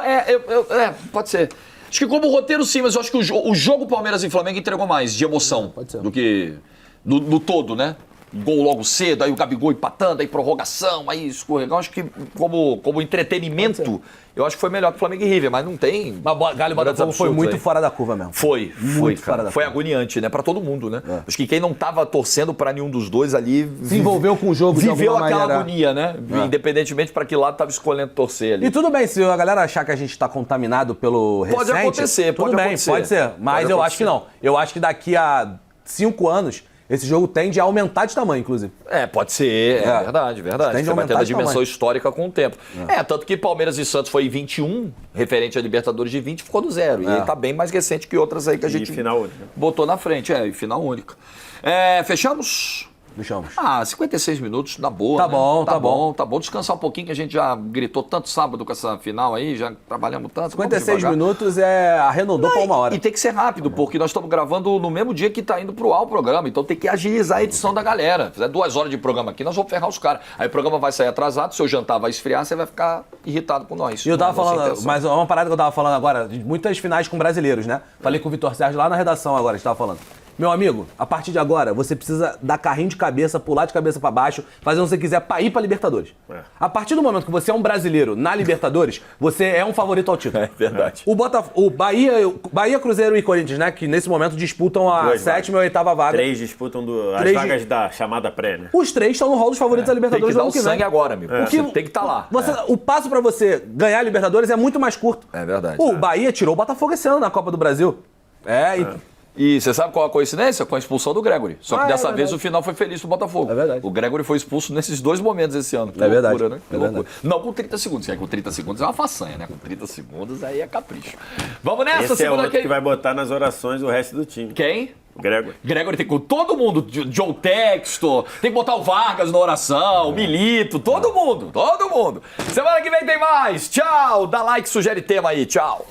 pode ser. Acho que como roteiro sim, mas eu acho que o jogo Palmeiras e Flamengo entregou mais de emoção do que no todo, né? Gol logo cedo, aí o Gabigol empatando, aí prorrogação, aí escorregão. Acho que como entretenimento, eu acho que foi melhor que o Flamengo e River, mas não tem... Mas Galo e Botafogo foi muito fora da curva mesmo. Foi, cara. Foi agoniante, né? Pra todo mundo, né? Acho que quem não tava torcendo pra nenhum dos dois ali... Se envolveu com o jogo de viveu alguma aquela maneira. agonia, né? Independentemente pra que lado tava escolhendo torcer ali. E tudo bem, se a galera achar que a gente tá contaminado pelo recente... Pode acontecer, pode ser. Mas eu acho que não. Eu acho que daqui a 5 anos... Esse jogo tende a aumentar de tamanho, inclusive. Pode ser, verdade. Você vai tendo a dimensão histórica com o tempo. Tanto que Palmeiras e Santos foi em 21, referente a Libertadores de 20, ficou do 0. E ele tá bem mais recente que outras aí que a gente final única. Botou na frente, e final única. Fechamos? Fechamos. 56 minutos, na boa. Tá né? bom, Tá bom. Descansar um pouquinho, que a gente já gritou tanto sábado com essa final aí, já trabalhamos tanto. 56 minutos arredondou pra 1 hora. E tem que ser rápido, porque nós estamos gravando no mesmo dia que tá indo pro ar o programa, então tem que agilizar a edição da galera. Se fizer 2 horas de programa aqui, nós vamos ferrar os caras. Aí o programa vai sair atrasado, seu jantar vai esfriar, você vai ficar irritado com nós. E eu tava falando, mas uma parada que eu tava falando agora, de muitas finais com brasileiros, né? Falei com o Vitor Sérgio lá na redação agora, a gente tava falando. Meu amigo, a partir de agora, você precisa dar carrinho de cabeça, pular de cabeça pra baixo, fazer o que você quiser pra ir pra Libertadores. A partir do momento que você é um brasileiro na Libertadores, você é um favorito ao título. É verdade. O Bahia, Cruzeiro e Corinthians, né, que nesse momento disputam a 7ª e 8ª vaga. 3 disputam as vagas da chamada pré, né? Os 3 estão no rol dos favoritos da Libertadores do ano que vem. Tem que dar o sangue agora, amigo. Você tem que estar lá. O passo pra você ganhar a Libertadores é muito mais curto. É verdade. O Bahia tirou o Botafogo esse ano na Copa do Brasil. E você sabe qual a coincidência? Com a expulsão do Gregory. Só que dessa vez o final foi feliz pro Botafogo. É verdade. O Gregory foi expulso nesses 2 momentos esse ano. Que loucura, verdade. Né? Que loucura. Verdade. Não com 30 segundos. Com 30 segundos é uma façanha, né? Com 30 segundos aí é capricho. Vamos nessa, Esse é outro que vai botar nas orações o resto do time. Quem? O Gregory. Gregory tem com todo mundo. Joe Textor, tem que botar o Vargas na oração, o Milito, todo mundo. Semana que vem tem mais. Tchau. Dá like, sugere tema aí. Tchau.